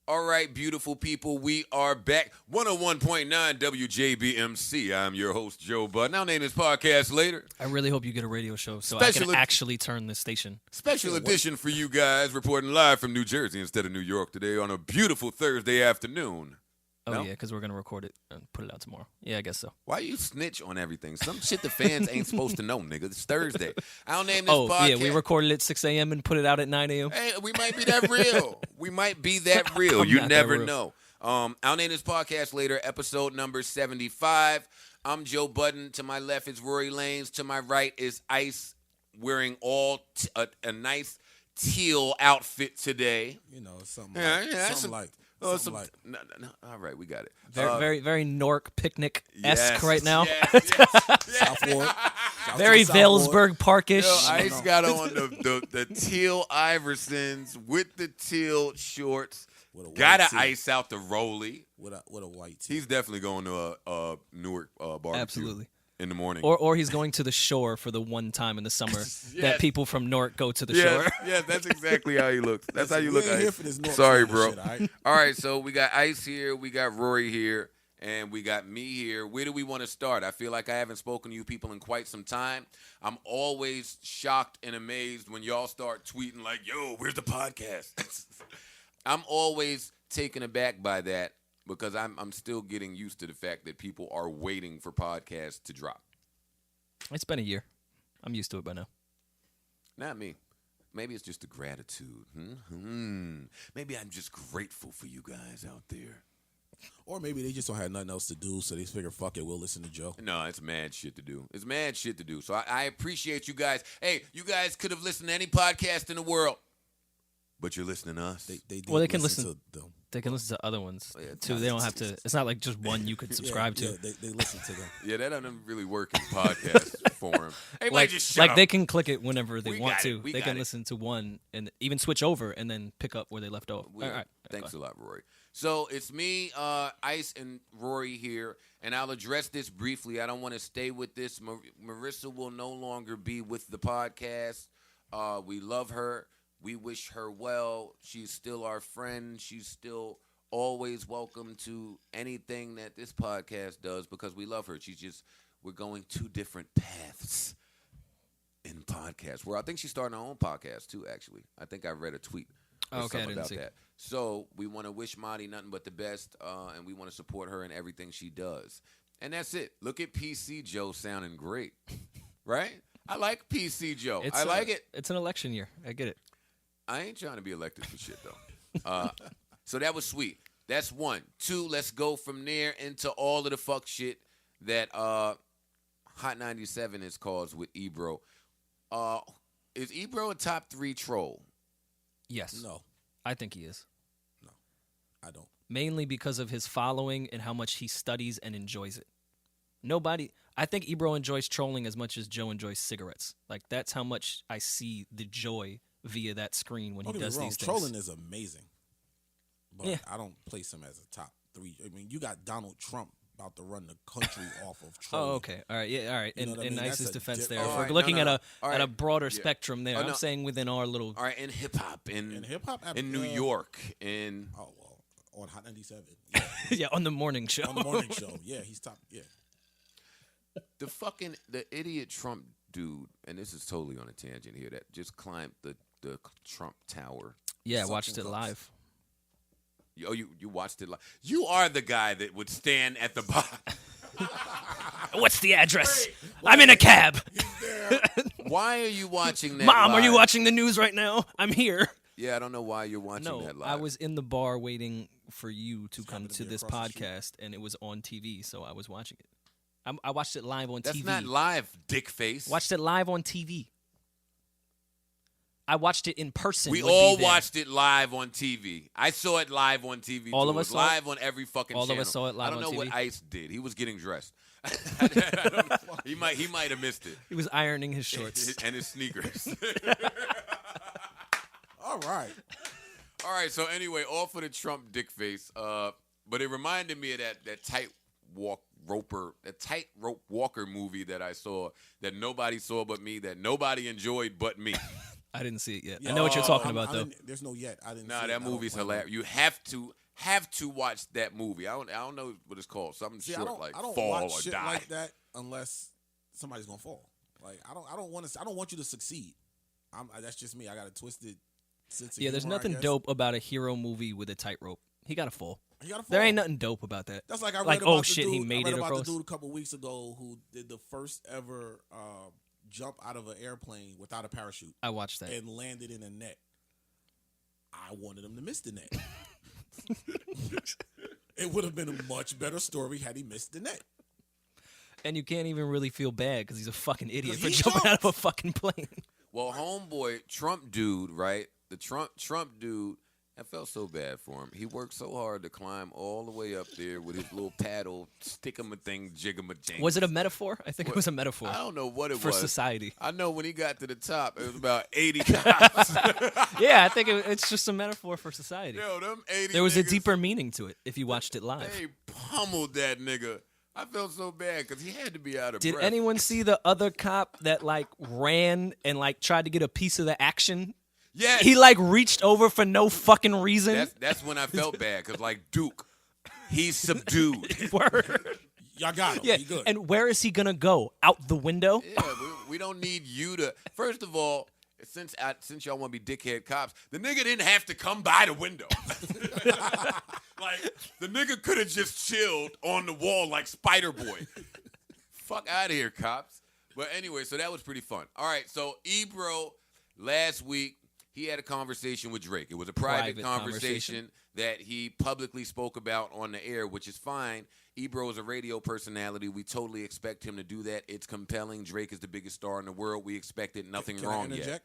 All right, beautiful people, we are back. 101.9 WJBMC. I'm your host, Joe Budden. I'll name this podcast later. I really hope you get a radio show so I can actually turn this station. Special edition for you guys, reporting live from New Jersey instead of New York today on a beautiful Thursday afternoon. Oh, no? Yeah, because we're going to record it and put it out tomorrow. Yeah, I guess so. Why you snitch on everything? Some shit the fans ain't supposed to know, nigga. It's Thursday. I'll name this podcast. Oh, yeah, we recorded it at 6 a.m. and put it out at 9 a.m. Hey, we might be that real. We might be that real. You never know. I'll name this podcast later, episode number 75. I'm Joe Budden. To my left is Rory Lanes. To my right is Ice, wearing a nice teal outfit today. You know, something No. All right, we got it. Very Newark picnic-esque right now. Yes. Very Vailsburg Parkish. Yo, Ice got on the teal Iversons with the teal shorts. Gotta ice out the Rolly. With a white tee. He's definitely going to a Newark barbecue. Absolutely. In the morning. Or he's going to the shore for the one time in the summer that people from Newark go to the shore. Yeah, that's exactly how he looks. That's how you look, Here Ice. for this North Sorry, bro. Shit, all right, so we got Ice here, we got Rory here, and we got me here. Where do we want to start? I feel like I haven't spoken to you people in quite some time. I'm always shocked and amazed when y'all start tweeting like, yo, where's the podcast? I'm always taken aback by that because I'm still getting used to the fact that people are waiting for podcasts to drop. It's been a year. I'm used to it by now. Not me. Maybe it's just the gratitude. Maybe I'm just grateful for you guys out there. Or maybe they just don't have nothing else to do, so they figure, fuck it, we'll listen to Joe. No, it's mad shit to do. It's mad shit to do. So I appreciate you guys. Hey, you guys could have listened to any podcast in the world, but you're listening to us. They can listen to them. They can listen to other ones too. They don't have to. It's not like just one you could subscribe to. Yeah, they listen to them. Yeah, that doesn't really work in podcast form. Hey, they can click it whenever they want to. They can it. listen to one and even switch over and then pick up where they left off. All right. Thanks a lot, Rory. So it's me, Ice, and Rory here, and I'll address this briefly. I don't want to stay with this. Marisa will no longer be with the podcast. We love her. We wish her well. She's still our friend. She's still always welcome to anything that this podcast does because we love her. We're going two different paths in podcasts. Where I think she's starting her own podcast too, actually. I think I read a tweet about that. So we want to wish Marty nothing but the best, and we want to support her in everything she does. And that's it. Look at PC Joe sounding great, right? I like PC Joe. I like it. It's an election year. I get it. I ain't trying to be elected for shit, though. So that was sweet. That's one. Two, let's go from there into all of the fuck shit that Hot 97 has caused with Ebro. Is Ebro a top 3 troll? Yes. No. I think he is. No, I don't. Mainly because of his following and how much he studies and enjoys it. I think Ebro enjoys trolling as much as Joe enjoys cigarettes. Like, that's how much I see the joy via that screen when he does these things. Trolling is amazing, but yeah. I don't place him as a top 3. I mean, you got Donald Trump about to run the country off of trolling. Oh, okay, all right, yeah, all right. In Ice's defense, there, if we're looking at a broader spectrum there. I'm saying within our little. All right, in hip hop, in New York, in on Hot 97, yeah, on the morning show. Yeah, he's top. Yeah, the idiot Trump dude, and this is totally on a tangent here, that just climbed the Trump Tower. Yeah, I watched it live. Oh, you watched it live. You are the guy that would stand at the bottom. What's the address? I'm in a cab. Why are you watching that Mom, live? are you watching the news right now? I'm here. Yeah, I don't know why you're watching that live. I was in the bar waiting for you to come to this podcast, and it was on TV, so I was watching it. I watched it live on TV. That's not live, dick face. Watched it live on TV. I watched it in person. We all watched it live on TV. I saw it live on TV. All too. of us it was live on every fucking channel. All of us saw it live on TV. I don't know what Ice did. He was getting dressed. He might have missed it. He was ironing his shorts and his sneakers. All right. So anyway, all for the Trump dick face. But it reminded me of that tightrope walker movie that I saw that nobody saw but me, that nobody enjoyed but me. I didn't see it yet. Yeah, I know what you're talking about, though. There's no yet. I didn't. Nah, see that it. I don't movie's plan on- hilarious. You have to watch that movie. I don't know what it's called. Something See, short I don't, like I don't fall watch or shit die. like that unless somebody's gonna fall. Like I don't want to. I don't want you to succeed. That's just me. I got a twisted sense of Yeah, there's humor, I nothing guess. dope about a hero movie with a tightrope. He got to fall. You gotta There fall. ain't nothing dope about that. That's like I read Like, about oh the shit, dude, he made I read it about across. the dude a couple weeks ago who did the first ever jump out of an airplane without a parachute I watched that. and landed in a net. I wanted him to miss the net. It would have been a much better story had he missed the net. And you can't even really feel bad because he's a fucking idiot for He jumping out jumped. of a fucking plane. Well, homeboy, Trump dude, right? The Trump dude, I felt so bad for him. He worked so hard to climb all the way up there with his little paddle, stick-em-a-thing, jig-em-a-jing. Was it a metaphor? I think it was a metaphor I don't know what it for was. society. I know when he got to the top, it was about 80 cops. Yeah, I think it's just a metaphor for society. Yo, them 80 There was a niggas, deeper meaning to it if you watched it live. They pummeled that nigga. I felt so bad because he had to be out of Did breath. anyone see the other cop that like ran and like tried to get a piece of the action? Yeah. He like reached over for no fucking reason. That's when I felt bad because, like, Duke, he's subdued. Word. Y'all got him. Yeah, He good. and where is he gonna go? Out the window? Yeah, we don't need you to. First of all, since y'all want to be dickhead cops, the nigga didn't have to come by the window. Like, the nigga could have just chilled on the wall like Spider Boy. Fuck out of here, cops. But anyway, so that was pretty fun. All right, so Ebro last week, he had a conversation with Drake. It was a private conversation that he publicly spoke about on the air, which is fine. Ebro is a radio personality. We totally expect him to do that. It's compelling. Drake is the biggest star in the world. We expected nothing Can I wrong interject? yet.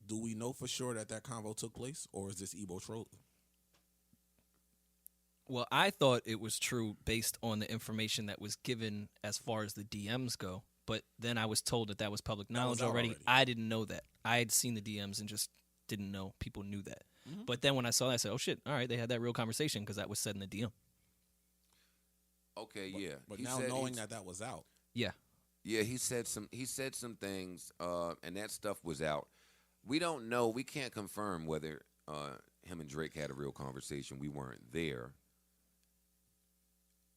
Do we know for sure that convo took place, or is this Ebo trolling? Well, I thought it was true based on the information that was given as far as the DMs go, but then I was told that was public knowledge out already. already. I didn't know that. I had seen the DMs and just didn't know people knew that. Mhm. But then when I saw that, I said, "Oh shit! All right, they had that real conversation because that was said in the DM." Okay, But, yeah. But He now said knowing he's- that was out, Yeah, he said some things, and that stuff was out. We don't know. We can't confirm whether him and Drake had a real conversation. We weren't there.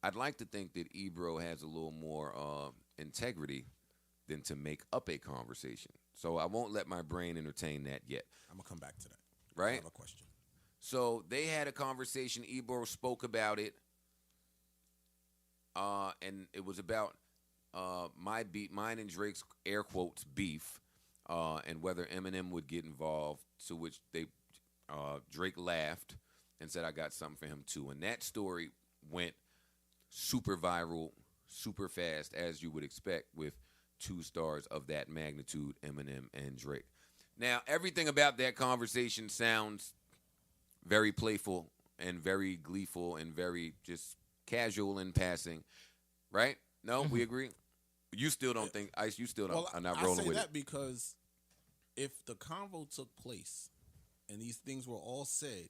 I'd like to think that Ebro has a little more integrity than to make up a conversation. So I won't let my brain entertain that yet. I'm gonna come back to that. I Right? have a question. So they had a conversation. Ebro spoke about it, and it was about mine and Drake's air quotes beef, and whether Eminem would get involved. To which Drake laughed and said, "I got something for him too." And that story went super viral, super fast, as you would expect with two stars of that magnitude, Eminem and Drake. Now, everything about that conversation sounds very playful and very gleeful and very just casual in passing, right? No, we agree? You still don't think, Ice, you still don't, are not rolling I say with that it. because if the convo took place and these things were all said,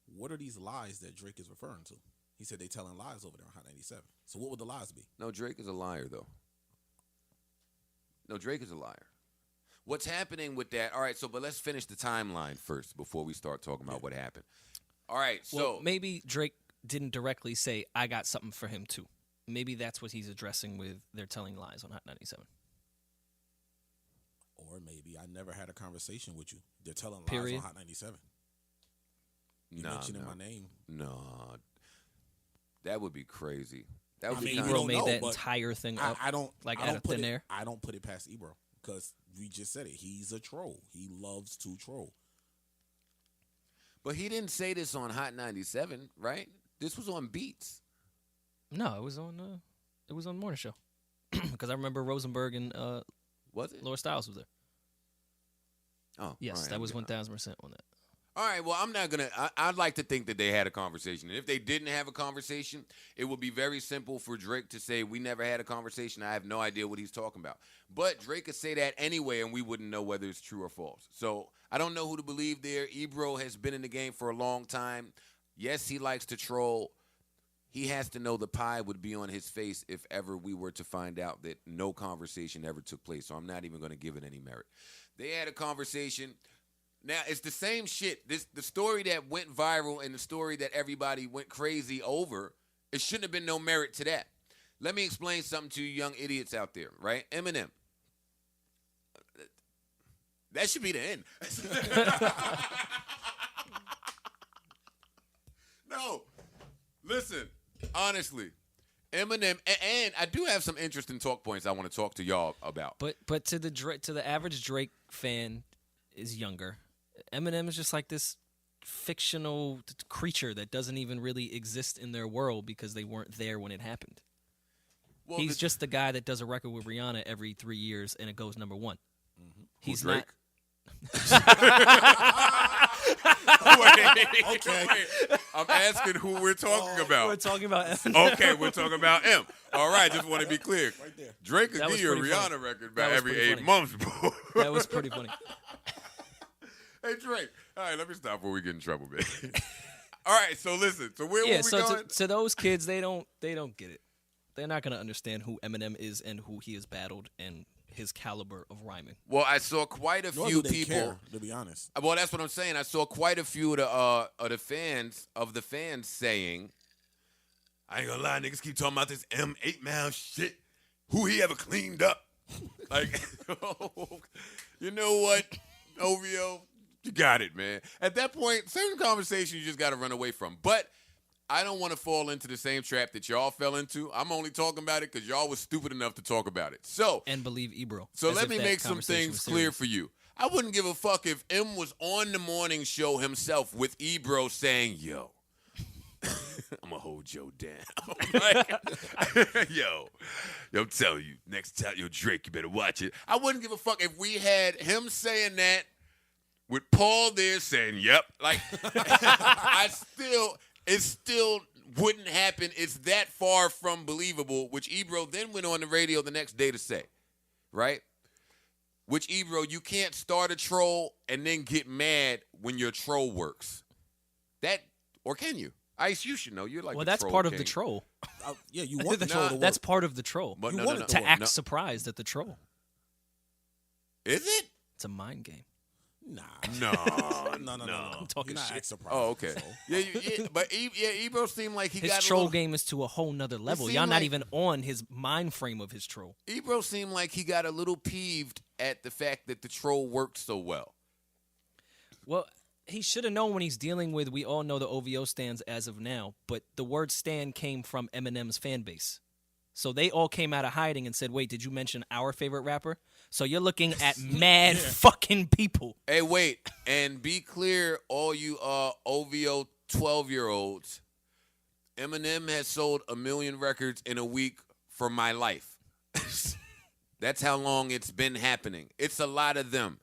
what are these lies that Drake is referring to? He said they telling lies over there on Hot 97. So what would the lies be? No, Drake is a liar, though. No, Drake is a liar. What's happening with that? All right, but let's finish the timeline first before we start talking about what happened. All right, so well, maybe Drake didn't directly say, "I got something for him too." Maybe that's what he's addressing with "They're telling lies" on Hot 97. Or maybe I never had a conversation with you. They're telling lies Period. on Hot 97. You nah, mentioning nah, my name. nah. That would be crazy. That would I be mean, kind we Ebro don't made know, that but entire thing up. I don't like I out don't of put thin it, air. I don't put it past Ebro because we just said it. He's a troll. He loves to troll. But he didn't say this on Hot 97, right? This was on Beats. No, it was on Morning Show because I remember Rosenberg and Was it? Laura Styles was there. Oh, Yes, all right, that was I'm- 1000% on that. All right, well, I'm not going to. I'd like to think that they had a conversation. And if they didn't have a conversation, it would be very simple for Drake to say, "We never had a conversation. I have no idea what he's talking about." But Drake could say that anyway, and we wouldn't know whether it's true or false. So I don't know who to believe there. Ebro has been in the game for a long time. Yes, he likes to troll. He has to know the pie would be on his face if ever we were to find out that no conversation ever took place. So I'm not even going to give it any merit. They had a conversation. Now it's the same shit. The story that went viral and the story that everybody went crazy over. It shouldn't have been no merit to that. Let me explain something to you young idiots out there, right? Eminem. That should be the end. No. Listen, honestly, Eminem, and I do have some interesting talk points I want to talk to y'all about. But to the average Drake fan is younger. Eminem is just like this fictional creature that doesn't even really exist in their world because they weren't there when it happened. Well, He's just the guy that does a record with Rihanna every 3 years and it goes number one. Mm-hmm. He's Drake? Okay. Wait. I'm asking who we're talking about. We're talking about Okay, we're talking about M. All right, just want to be clear. Right there. Drake could That give was you a pretty Rihanna funny. record That by was every pretty 8 funny. months, bro. That was pretty funny. Hey, Drake. All right, let me stop before we get in trouble, man. All right, so listen. So where Yeah, we so going? to those kids, they don't get it. They're not going to understand who Eminem is and who he has battled and his caliber of rhyming. Well, I saw quite a Nor few do they people. care, to be honest. Well, that's what I'm saying. I saw quite a few of the fans saying, "I ain't gonna lie, niggas keep talking about this M8 Mile shit. Who he ever cleaned up? Like, you know what, OVO, you got it, man. At that point, certain conversations you just got to run away from. But I don't want to fall into the same trap that y'all fell into. I'm only talking about it because y'all was stupid enough to talk about it. So And believe Ebro. So as let if me that make some conversation things was clear serious. for you. I wouldn't give a fuck if M was on the morning show himself with Ebro saying, "Yo, I'm gonna hold Joe down." Like, yo, I'm telling you, next time, yo, Drake, you better watch it. I wouldn't give a fuck if we had him saying that with Paul there saying, "Yep." Like, it still wouldn't happen. It's that far from believable, which Ebro then went on the radio the next day to say, right? Which, Ebro, you can't start a troll and then get mad when your troll works. That, or can you? Ice, you should know. You're like Well, the that's troll part of king. the troll. Yeah, you want the troll to work. That's part of the troll. But You no, want no, it no. To act No. surprised at the troll. Is it? It's a mind game. Nah. No. No. I'm talking You're not shit. act surprised. Oh, okay. But Ebro seemed like he His got troll a little, game is to a whole nother level. seemed Y'all not like- even on his mind frame of his troll. Ebro seemed like he got a little peeved at the fact that the troll worked so well. Well, he should have known when he's dealing with, we all know the OVO stands as of now, but the word stan came from Eminem's fan base. So they all came out of hiding and said, wait, did you mention our favorite rapper? So you're looking at mad fucking people. Hey, wait, and be clear, all you OVO 12-year-olds, Eminem has sold 1 million records in a week for my life. That's how long it's been happening. It's a lot of them.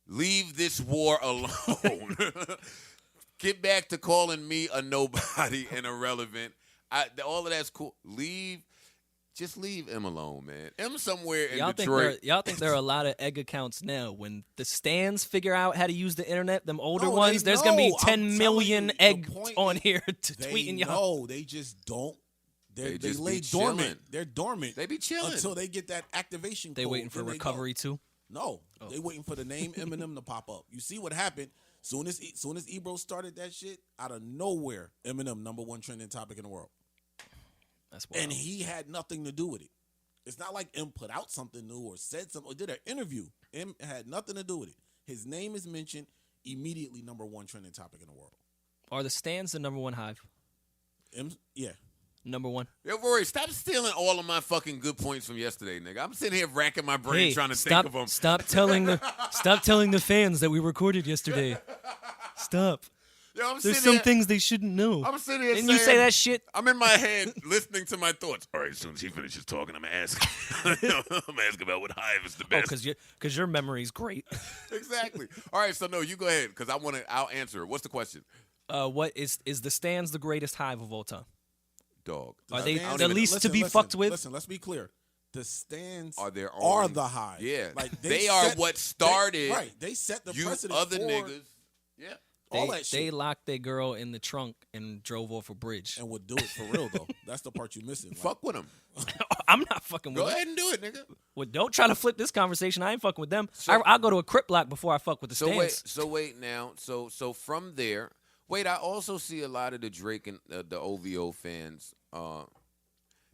Leave this war alone. Get back to calling me a nobody and irrelevant. All of that's cool. Just leave M alone, man. M somewhere in Detroit. Y'all think there are a lot of egg accounts now. When the stands figure out how to use the internet, them older No, they ones, there's going to be know. I'm 10 telling million you, the egg point on is here They tweeting y'all. know. They just don't. They just lay be dormant. chilling. They're dormant. They be chilling. Until they get that activation They code. waiting for Then they go. recovery too. No, they waiting for the name Eminem to pop up. You see what happened? Soon as Ebro started that shit, out of nowhere, Eminem #1 trending topic in the world, That's wild. and he had nothing to do with it. It's not like M put out something new or said something or did an interview. M had nothing to do with it. His name is mentioned immediately, #1 trending topic in the world. Are the stands the number one hive? Yeah. Number one. Yo, Rory, stop stealing all of my fucking good points from yesterday, nigga. I'm sitting here racking my brain Hey, trying to stop, think of them. Stop telling the fans that we recorded yesterday. Stop. Yo, I'm There's sitting some here, things they shouldn't know. I'm sitting here Didn't saying, you say that shit? I'm in my head listening to my thoughts. All right, as soon as he finishes talking, I'm going to ask. I'm going to ask about what hive is the Oh, best. because your memory's great. Exactly. All right, so no, you go ahead because I'll answer it. What's the question? What is the stands the greatest hive of all time? Dog. Are they Stands- the least to be fucked with? Listen, let's be clear. The stands Are their are own- the high. Yeah. Like They are what started They set the You precedent other for niggas. Yeah. all They, that they shit. locked their girl in the trunk and drove off a bridge. And would do it for real though. That's the part you missing. Like, Fuck with them. I'm not fucking with Go them. ahead and do it, nigga. Well, don't try to flip this conversation. I ain't fucking with them. So- I'll go to a Crip block before I fuck with the stands. So wait now. So from there, wait. I also see a lot of the Drake and the OVO fans.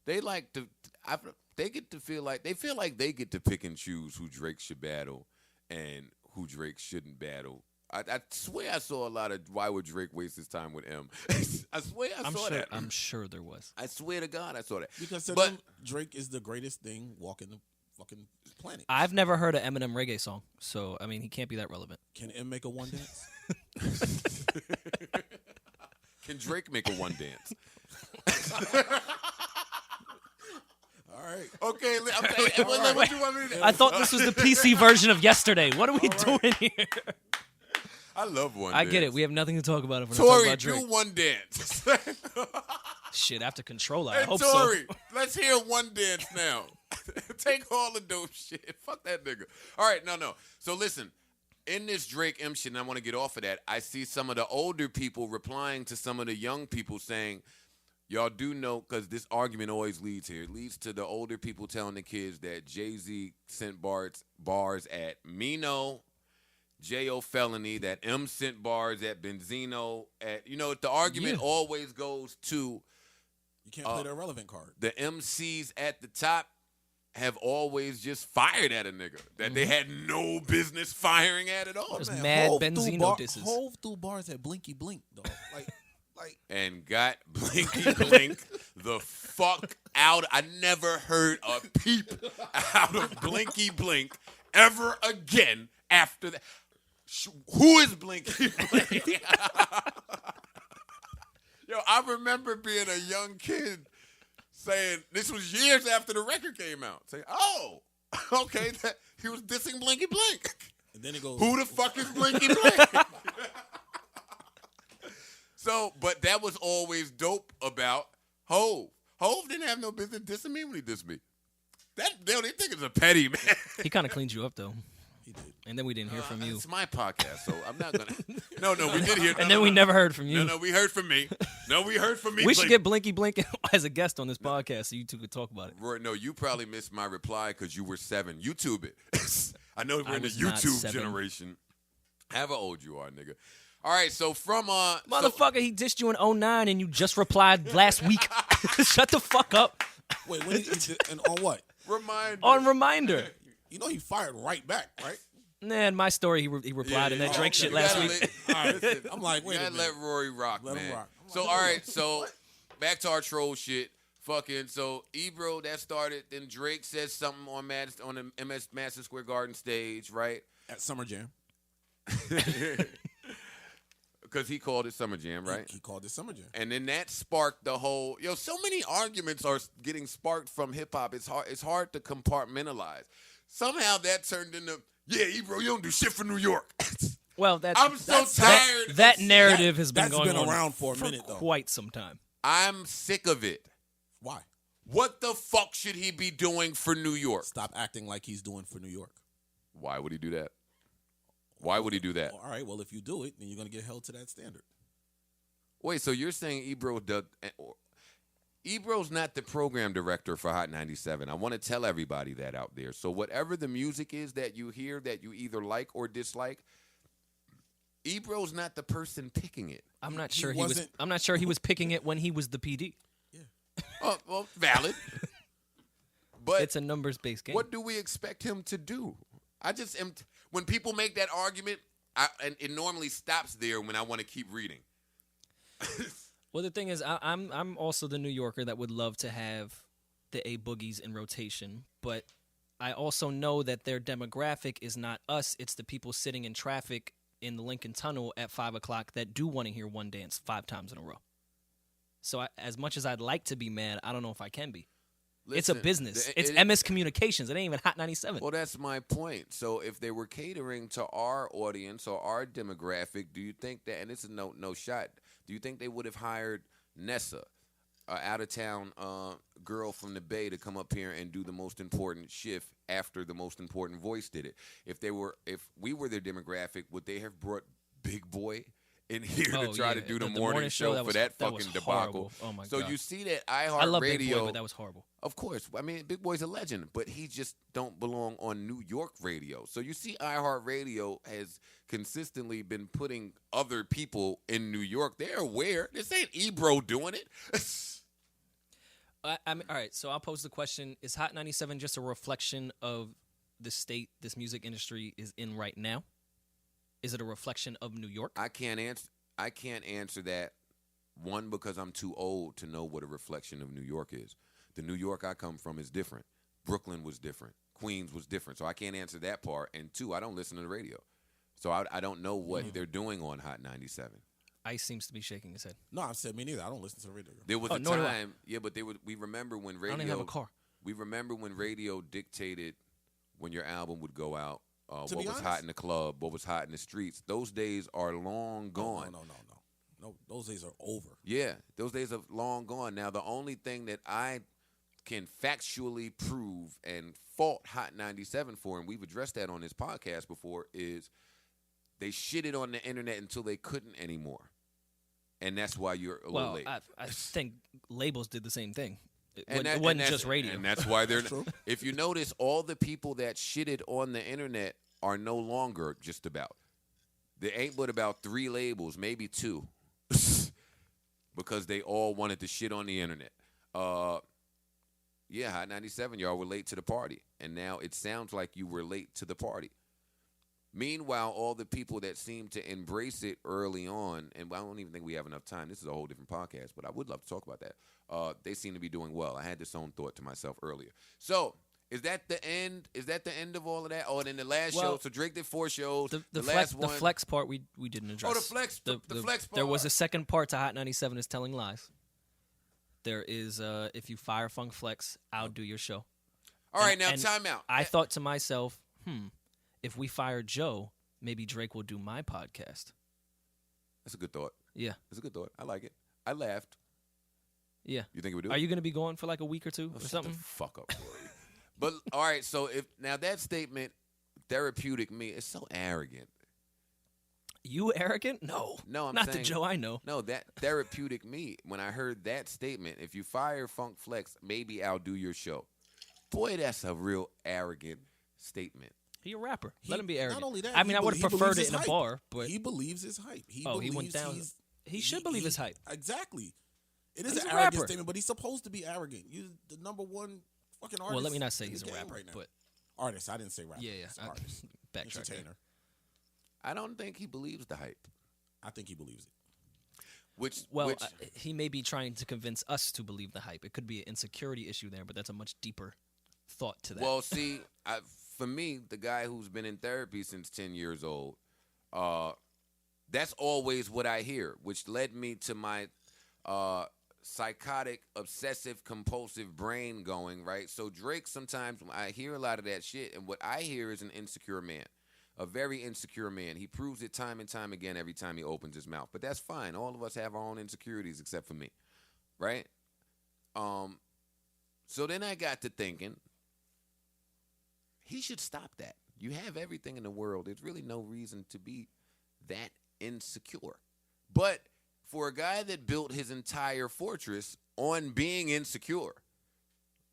They like to. They get to feel like they get to pick and choose who Drake should battle and who Drake shouldn't battle. I swear I saw a lot of why would Drake waste his time with M. I swear I saw that. I'm sure there was. I swear to God I saw that. Because to them, Drake is the greatest thing walking the fucking planet. I've never heard an Eminem reggae song, so I mean he can't be that relevant. Can M make a one dance? Can Drake make a one dance? All right. Okay, what you want me to do? I thought this was the PC version of yesterday. What are we doing here? I love one I dance. get it. We have nothing to talk about if we're not talking Tori, about do Drake. one dance. Shit, after Controller, I Hey, hope Tori, so. let's hear one dance now. Take all the dope shit. Fuck that nigga. All right, no. So listen, in this Drake M shit, and I want to get off of that, I see some of the older people replying to some of the young people saying, y'all do know, because this argument always leads here. It leads to the older people telling the kids that Jay-Z sent bars at Mino, J.O. Felony, that M sent bars at Benzino. The argument always goes to You can't play the irrelevant card. the MCs at the top have always just fired at a nigga that they had no business firing at all. There's mad Benzino disses. Hove threw bars at Blinky Blink, dog. Like, And got Blinky Blink the fuck out. I never heard a peep out of Blinky Blink ever again after that. Who is Blinky Blink? Yo, I remember being a young kid saying, this was years after the record came out, saying, oh, okay, he was dissing Blinky Blink. and then it goes, Who the fuck is Blinky Blink? So, but that was always dope about Hove. Hove didn't have no business dissing me when he dissed me. They think it's a petty, man. He kind of cleaned you up though, he did. and then we didn't hear from you. It's my podcast, so I'm not gonna. No, we did hear. And then we never heard from you. No, we heard from me. No, we heard from me. We should get Blinky Blink as a guest on this podcast so you two could talk about it. Roy, no, you probably missed my reply because you were 7. YouTube it. I know we're in the was not YouTube 7. generation. However old you are, nigga. All right, so from Motherfucker, he dissed you in 09 and you just replied last week. Shut the fuck up. Wait, when and on what? reminder. On Reminder. You know he fired right back, right? Nah, in my story, he replied in that Drake shit last week. I'm like, wait a gotta minute. let Rory rock, Let him man. rock. So all right, so back to our troll shit. Fucking so Ebro that started. Then Drake says something on the MS Madison Square Garden stage, right? At Summer Jam. Because he called it Summer Jam, right? He called it Summer Jam. And then that sparked the whole. So many arguments are getting sparked from hip hop. It's hard to compartmentalize. Somehow that turned into, yeah, Ebro, you don't do shit for New York. Well, I'm so tired. That narrative has been that's going been on around for a minute, though. quite some time. I'm sick of it. Why? What the fuck should he be doing for New York? Stop acting like he's doing for New York. Why would he do that? Why would he do that? All right, well, if you do it, then you're going to get held to that standard. Wait, so you're saying Ebro's not the program director for Hot 97. I want to tell everybody that out there. So whatever the music is that you hear that you either like or dislike, Ebro's not the person picking it. I'm not sure I'm not sure he was picking it when he was the PD. Oh, well, valid. But It's a numbers based game. what do we expect him to do? I just am. When people make that argument, and it normally stops there when I want to keep reading. Well, the thing is, I'm also the New Yorker that would love to have the A Boogies in rotation, but I also know that their demographic is not us. It's the people sitting in traffic in the Lincoln Tunnel at 5 o'clock that do want to hear One Dance 5 times in a row. So as much as I'd like to be mad, I don't know if I can be. It's a Listen, business. It's MS Communications. It ain't even Hot 97. Well, that's my point. So if they were catering to our audience or our demographic, do you think that, and this is no shot, do you think they would have hired Nessa, an out-of-town girl from the Bay, to come up here and do the most important shift after the most important voice did it? If we were their demographic, would they have brought Big Boy in here to Oh, try yeah. to do the The morning show for that was fucking debacle. horrible. Oh my So God. you see that I love Big Boy, iHeartRadio. but that was horrible. Of course. I mean, Big Boy's a legend, but he just don't belong on New York radio. So you see iHeartRadio has consistently been putting other people in New York. They're aware. This ain't Ebro doing it. I mean, all right, so I'll pose the question: is Hot 97 just a reflection of the state this music industry is in right now? Is it a reflection of New York? I can't answer that. One, because I'm too old to know what a reflection of New York is. The New York I come from is different. Brooklyn was different. Queens was different. So I can't answer that part. And two, I don't listen to the radio. So I don't know what they're doing on Hot 97. Ice seems to be shaking his head. No, I said me neither. I don't listen to the radio. There was a nor do I. time, but we remember when radio. I don't even have a car. We remember when radio dictated when your album would go out, what be was honest- hot in the club, what was hot in the streets. Those days are long gone. No, those days are over. Yeah, those days are long gone. Now, the only thing that I can factually prove and fault Hot 97 for, and we've addressed that on this podcast before, is they shitted on the internet until they couldn't anymore. And that's why you're a little late. I think labels did the same thing. It And wasn't that's- just radio. And that's why they're. True. If you notice, all the people that shitted on the internet are no longer just about. There ain't but about 3 labels, maybe 2, because they all wanted to shit on the internet. Yeah, Hot 97, y'all were late to the party, and now it sounds like you were late to the party. Meanwhile, all the people that seem to embrace it early on, and I don't even think we have enough time. This is a whole different podcast, but I would love to talk about that. They seem to be doing well. I had this own thought to myself earlier. So, is that the end? Is that the end of all of that? Oh, and then the last show. So Drake did 4 shows. The last flex, one. the flex part we didn't address. Oh, the flex part. There was a second part to Hot 97 is telling lies. There is if you fire Funk Flex, I'll do your show. All right, now and time out. I thought to myself, if we fire Joe, maybe Drake will do my podcast. That's a good thought. Yeah. That's a good thought. I like it. I laughed. Yeah. You think it would do it? Are you going to be going for like a week or 2 or Shut something? the fuck up, Rory. But all right, so if now that statement, therapeutic me, is so arrogant. You arrogant? No. No, I'm not saying, the Joe I know. No, that therapeutic me. When I heard that statement, if you fire Funk Flex, maybe I'll do your show. Boy, that's a real arrogant statement. He a rapper. Let him be arrogant. Not only that, I mean, I would have preferred it in a hype. bar, but He believes his hype. He he went down. He should believe his hype. Exactly. It is He's an a arrogant rapper. statement, but he's supposed to be arrogant. You're the number one fucking artist. Well, let me not say in he's the a game rapper, right now. but Artist. I didn't say rapper. yeah, It's I- artist. backtrack there. Entertainer. I don't think he believes the hype. I think he believes it. Which He may be trying to convince us to believe the hype. It could be an insecurity issue there, but that's a much deeper thought to that. well, see, for me, the guy who's been in therapy since 10 years old, that's always what I hear, which led me to my psychotic, obsessive, compulsive brain going, right? So Drake, sometimes I hear a lot of that shit, and what I hear is an insecure man. A very insecure man. He proves it time and time again every time he opens his mouth. But that's fine. All of us have our own insecurities except for me. Right? So then I got to thinking, he should stop that. You have everything in the world. There's really no reason to be that insecure. But for a guy that built his entire fortress on being insecure,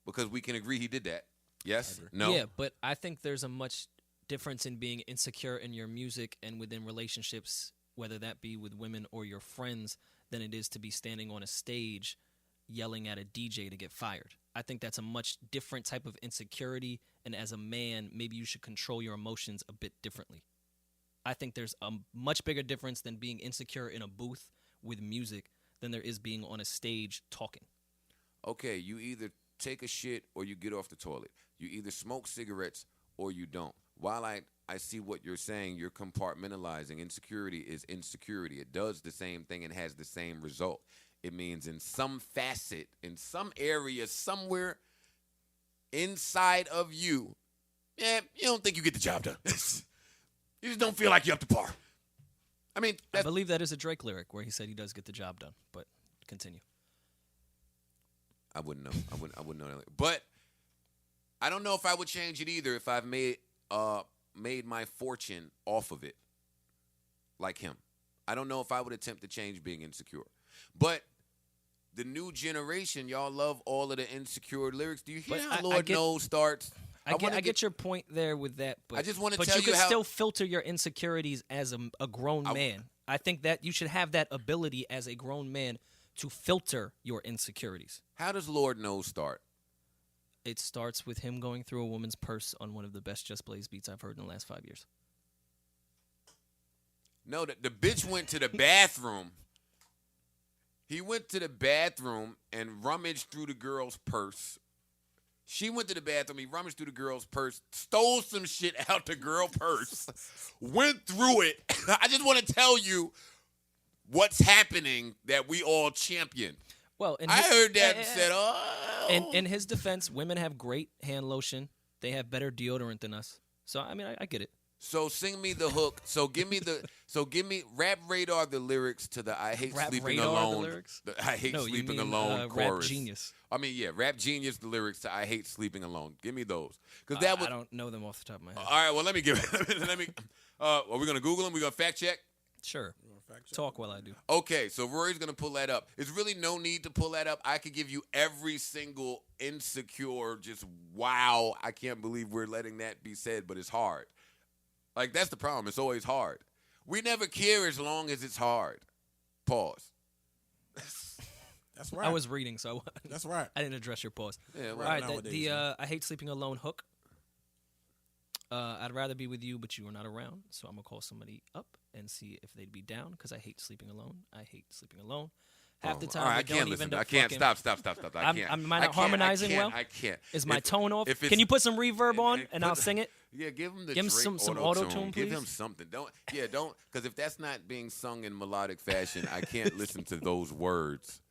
because we can agree he did that. Yes? No? Yeah, but I think there's a much difference in being insecure in your music and within relationships, whether that be with women or your friends, than it is to be standing on a stage yelling at a DJ to get fired. I think that's a much different type of insecurity, and as a man, maybe you should control your emotions a bit differently. I think there's a much bigger difference than being insecure in a booth with music than there is being on a stage talking. Okay, you either take a shit or you get off the toilet. You either smoke cigarettes or you don't. While I see what you're saying, you're compartmentalizing. Insecurity is insecurity. It does the same thing and has the same result. It means in some facet, in some area, somewhere inside of you, you don't think you get the job done. You just don't feel like you're up to par. I mean, I believe that is a Drake lyric where he said he does get the job done, but continue. I wouldn't know. I wouldn't know that. But I don't know if I would change it either if I've made my fortune off of it, like him. I don't know if I would attempt to change being insecure. But the new generation, y'all love all of the insecure lyrics. Do you hear how Lord Knows starts? I get your point there with that, but I just want to tell you can how still filter your insecurities as a grown man. I think that you should have that ability as a grown man to filter your insecurities. How does Lord Knows start? It starts with him going through a woman's purse on one of the best Just Blaze beats I've heard in the last 5 years. No, the bitch went to the bathroom. He went to the bathroom and rummaged through the girl's purse. She went to the bathroom. He rummaged through the girl's purse, stole some shit out the girl purse, went through it. I just want to tell you what's happening that we all champion. Well, I heard that and said, oh. In his defense, women have great hand lotion. They have better deodorant than us. So, I mean, I get it. So sing me the hook. Give me Rap Radar the lyrics to the I Hate Rap Sleeping Radar, Alone. the lyrics? I Hate Sleeping Alone chorus. Rap Genius. I mean, yeah, Rap Genius the lyrics to I Hate Sleeping Alone. Give me those. Cuz that was I don't know them off the top of my head. All right, well, let me give it. Are we going to Google them? We going to fact check? Sure. Talk while I do. Okay, so Rory's going to pull that up. There's really no need to pull that up. I could give you every single insecure, just wow, I can't believe we're letting that be said, but it's hard. Like, that's the problem. It's always hard. We never care as long as it's hard. Pause. That's right. I was reading, so that's right. I didn't address your pause. Yeah, All right, I Hate Sleeping Alone hook. I'd rather be with you, but you are not around, so I'm going to call somebody up and see if they'd be down, because I hate sleeping alone. I hate sleeping alone. Half the time, all right, I can't listen. I can't. Stop. I can't. Am I not harmonizing well? I can't. Is my tone off? Can you put some reverb on, and I'll sing it? Yeah, give him some auto-tune, please. Give him something. Don't, because if that's not being sung in melodic fashion, I can't listen to those words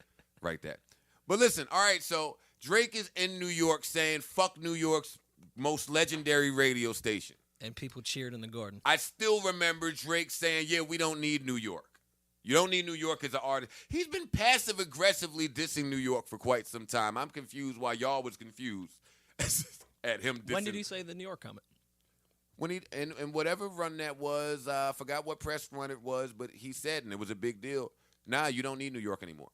right there. But listen, all right, so Drake is in New York saying, fuck New York's most legendary radio station. And people cheered in the garden. I still remember Drake saying, yeah, we don't need New York. You don't need New York as an artist. He's been passive-aggressively dissing New York for quite some time. I'm confused why y'all was confused at him dissing. When did he say the New York comment? When he and whatever run that was, I forgot what press run it was, but he said, and it was a big deal, nah, you don't need New York anymore.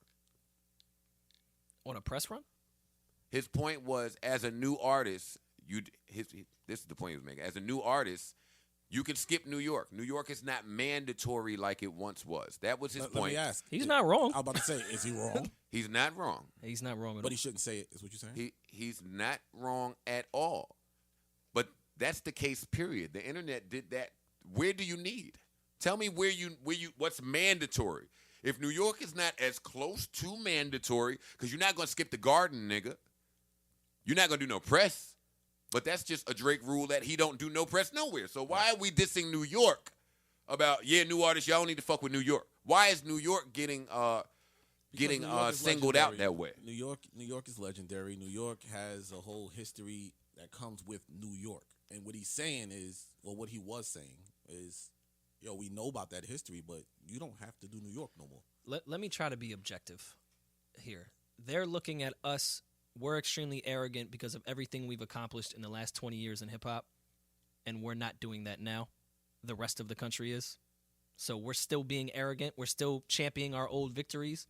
On a press run? His point was, as a new artist, this is the point he was making. As a new artist, you can skip New York. New York is not mandatory like it once was. That was his point. Let me ask. He's not wrong. I was about to say, is he wrong? He's not wrong. He's not wrong at all. But he shouldn't say it, is what you're saying? He's not wrong at all. But that's the case, period. The internet did that. Where do you need? Tell me where you what's mandatory. If New York is not as close to mandatory, because you're not going to skip the Garden, nigga. You're not going to do no press. But that's just a Drake rule that he don't do no press nowhere. So why are we dissing New York about, new artists, y'all don't need to fuck with New York? Why is New York getting singled out that way? New York is legendary. New York has a whole history that comes with New York. And what he's saying is, or what he was saying is, we know about that history, but you don't have to do New York no more. Let me try to be objective here. They're looking at us. We're extremely arrogant because of everything we've accomplished in the last 20 years in hip-hop, and we're not doing that now. The rest of the country is. So we're still being arrogant. We're still championing our old victories,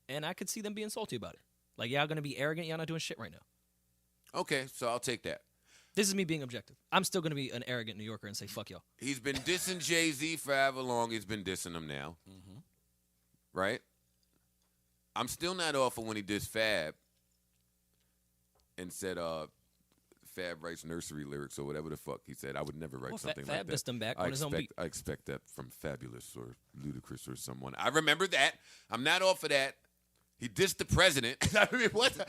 and I could see them being salty about it. Like, y'all going to be arrogant? Y'all not doing shit right now. Okay, so I'll take that. This is me being objective. I'm still going to be an arrogant New Yorker and say, fuck y'all. He's been dissing Jay-Z for however long he's been dissing him now. Mm-hmm. Right? I'm still not off of when he dissed Fab and said Fab writes nursery lyrics or whatever the fuck he said. I would never write something like that. Fab dissed him back on his own beat. I expect that from Fabulous or Ludacris or someone. I remember that. I'm not off of that. He dissed the president. I mean, what do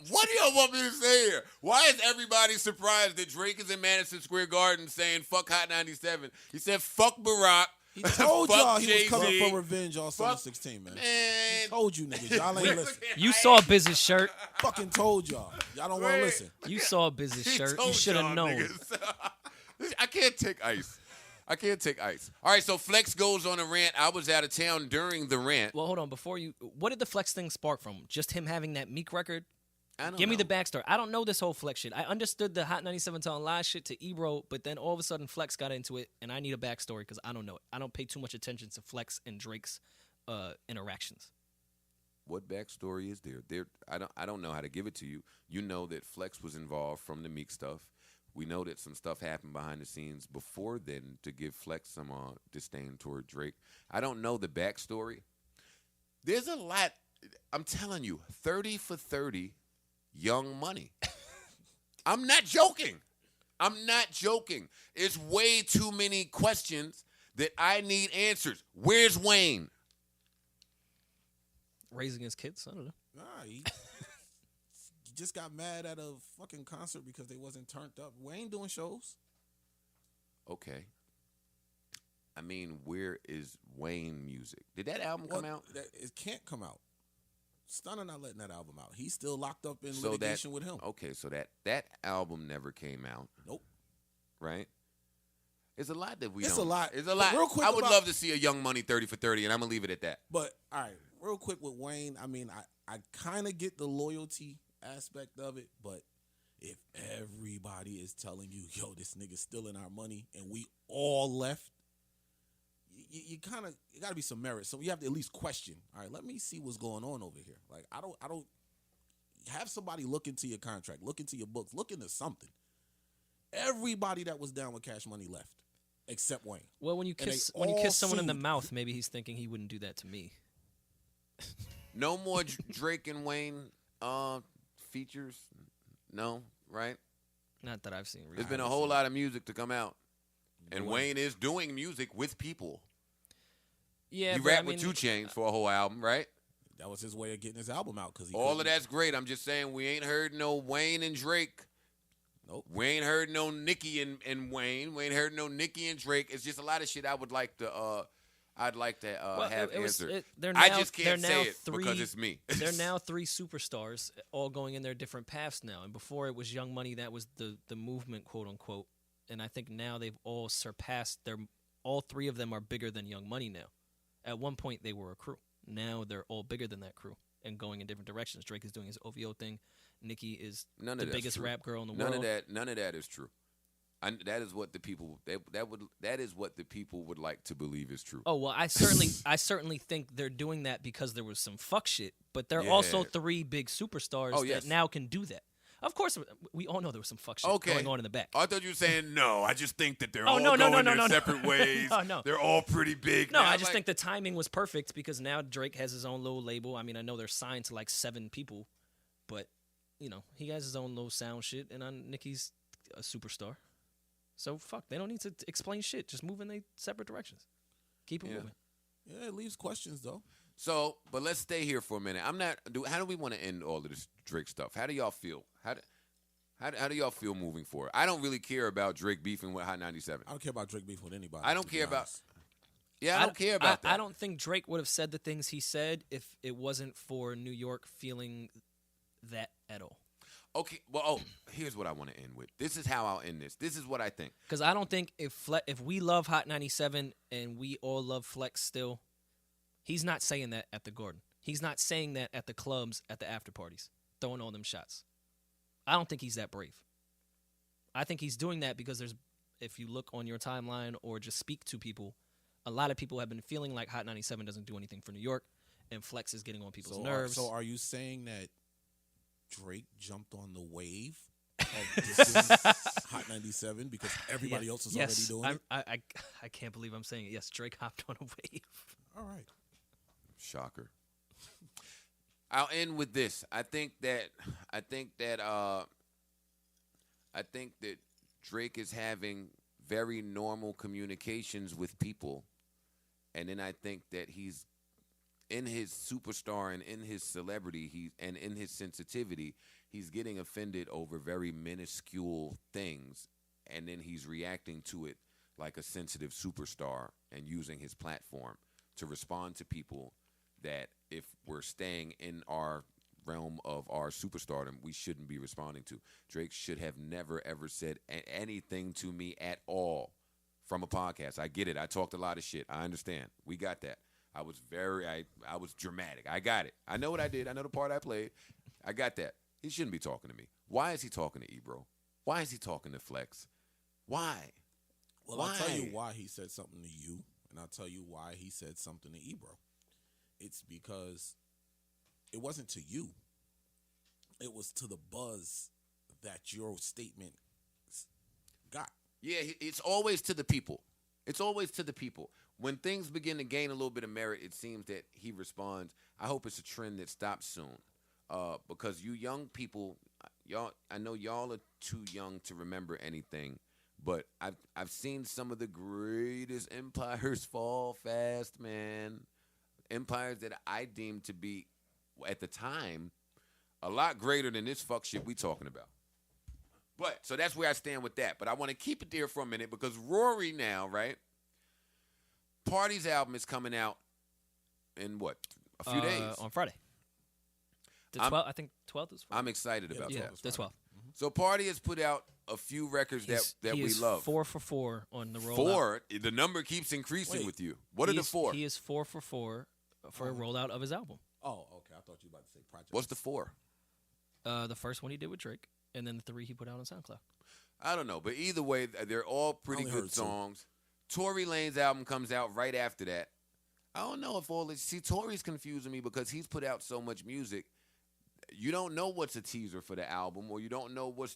y'all want me to say here? Why is everybody surprised that Drake is in Madison Square Garden saying fuck Hot 97? He said fuck Barack. He told y'all he was Jay-Z. coming for revenge all summer 16, man. He told you niggas. Y'all ain't listen. You saw Biz's shirt. Fucking told y'all. Y'all don't want to listen. You saw Biz's shirt. You should have known. I can't take ice. All right, so Flex goes on a rant. I was out of town during the rant. Well, hold on. Before you, what did the Flex thing spark from? Just him having that Meek record? I don't Give me know. the backstory. I don't know this whole Flex shit. I understood the Hot 97 telling lies shit to Ebro, but then all of a sudden Flex got into it, and I need a backstory because I don't know it. I don't pay too much attention to Flex and Drake's interactions. What backstory is there? I don't know how to give it to you. You know that Flex was involved from the Meek stuff. We know that some stuff happened behind the scenes before then to give Flex some disdain toward Drake. I don't know the backstory. There's a lot. I'm telling you, 30 for 30, Young Money. I'm not joking. It's way too many questions that I need answers. Where's Wayne? Raising his kids? I don't know. Nah, he just got mad at a fucking concert because they wasn't turned up. Wayne doing shows. Okay. I mean, where is Wayne music? Did that album come out? It can't come out. Stunner not letting that album out. He's still locked up in litigation with him. Okay, so that album never came out. Nope. Right? It's a lot that we It's don't. a lot. It's a lot. Real quick I would about- love to see a Young Money 30 for 30, and I'm going to leave it at that. But, all right, real quick with Wayne, I mean, I kind of get the loyalty aspect of it, but if everybody is telling you, yo, this nigga's stealing our money, and we all left, you kind of, it got to be some merit. So you have to at least question, all right, let me see what's going on over here. Like, I don't, have somebody look into your contract, look into your books, look into something. Everybody that was down with Cash Money left, except Wayne. Well, when you And kiss they all someone in the sued. mouth, maybe he's thinking he wouldn't do that to me. No more Drake and Wayne features? No, right? Not that I've seen. There's Recently. been a whole lot of music to come out. And Dwayne. Wayne is doing music with people. Yeah, He but rapped I mean, with 2 Chainz for a whole album, right? That was his way of getting his album out. Cause All of that's great. I'm just saying we ain't heard no Wayne and Drake. Nope. We ain't heard no Nicki and Wayne. We ain't heard no Nicki and Drake. It's just a lot of shit I would like to have answered. I just can't say it because it's me. They're now 3 superstars, all going in their different paths now. And before it was Young Money, that was the movement, quote unquote. And I think now they've all surpassed all 3 of them are bigger than Young Money now. At one point they were a crew. Now they're all bigger than that crew and going in different directions. Drake is doing his OVO thing. Nicki is None the of that's biggest true. rap girl in the None world. None of that is true. That is what the people that is what the people would like to believe is true. Oh well, I certainly think they're doing that because there was some fuck shit, but they're Yeah. also 3 big superstars Oh, yes. that now can do that. Of course, we all know there was some fuck shit going on in the back. I thought you were saying no. I just think that they're Oh, all no, no, going no, their no, no. separate ways. No. They're all pretty big. No, now. I just think the timing was perfect because now Drake has his own little label. I mean, I know they're signed to like 7 people, but you know he has his own little sound shit, and Nicki's a superstar. So fuck, they don't need to explain shit. Just move in their separate directions. Keep it moving. Yeah, it leaves questions though. So, but let's stay here for a minute. How do we want to end all of this Drake stuff? How do y'all feel? How do y'all feel moving forward? I don't really care about Drake beefing with Hot 97. I don't care about Drake beef with anybody. I don't to be care about. honest. Yeah, I don't care about that. I don't think Drake would have said the things he said if it wasn't for New York feeling that at all. Okay, well, here's what I want to end with. This is how I'll end this. This is what I think. Because I don't think if we love Hot 97 and we all love Flex still, he's not saying that at the Garden. He's not saying that at the clubs, at the after parties, throwing all them shots. I don't think he's that brave. I think he's doing that because if you look on your timeline or just speak to people, a lot of people have been feeling like Hot 97 doesn't do anything for New York, and Flex is getting on people's nerves. So are you saying that Drake jumped on the wave of this Hot 97 because everybody else is already doing it? I can't believe I'm saying it. Yes, Drake hopped on a wave. All right. Shocker. I'll end with this. I think that Drake is having very normal communications with people, and then I think that he's in his superstar and in his celebrity, and in his sensitivity, he's getting offended over very minuscule things, and then he's reacting to it like a sensitive superstar and using his platform to respond to people that if we're staying in our realm of our superstardom, we shouldn't be responding to. Drake should have never, ever said anything to me at all from a podcast. I get it. I talked a lot of shit. I understand. We got that. I was dramatic. I got it. I know what I did. I know the part I played. I got that. He shouldn't be talking to me. Why is he talking to Ebro? Why is he talking to Flex? Why? Well, Why? I'll tell you why he said something to you, and I'll tell you why he said something to Ebro. It's because it wasn't to you. It was to the buzz that your statement got. Yeah, it's always to the people. It's always to the people. When things begin to gain a little bit of merit, it seems that he responds. I hope it's a trend that stops soon. Because you young people, I know y'all are too young to remember anything, but I've seen some of the greatest empires fall fast, man. Empires that I deemed to be, at the time, a lot greater than this fuck shit we talking about. But, so that's where I stand with that. But I want to keep it there for a minute because Rory now, right? Party's album is coming out in what? A few days. On Friday. The 12th, I think 12th is Friday. I'm excited about Yeah, that. the 12th. So Party has put out a few records that he we is love. 4 for 4 on the rollout. 4? The number keeps increasing Wait. with you. What are the 4? He is 4 for 4 for a rollout of his album. Oh, okay. I thought you were about to say project. What's the 4? The first one he did with Drake, and then the 3 he put out on SoundCloud. I don't know, but either way, they're all pretty only good heard 2. songs. Tory Lanez album comes out right after that. I don't know if all this. See, Tory's confusing me because he's put out so much music. You don't know what's a teaser for the album, or you don't know what's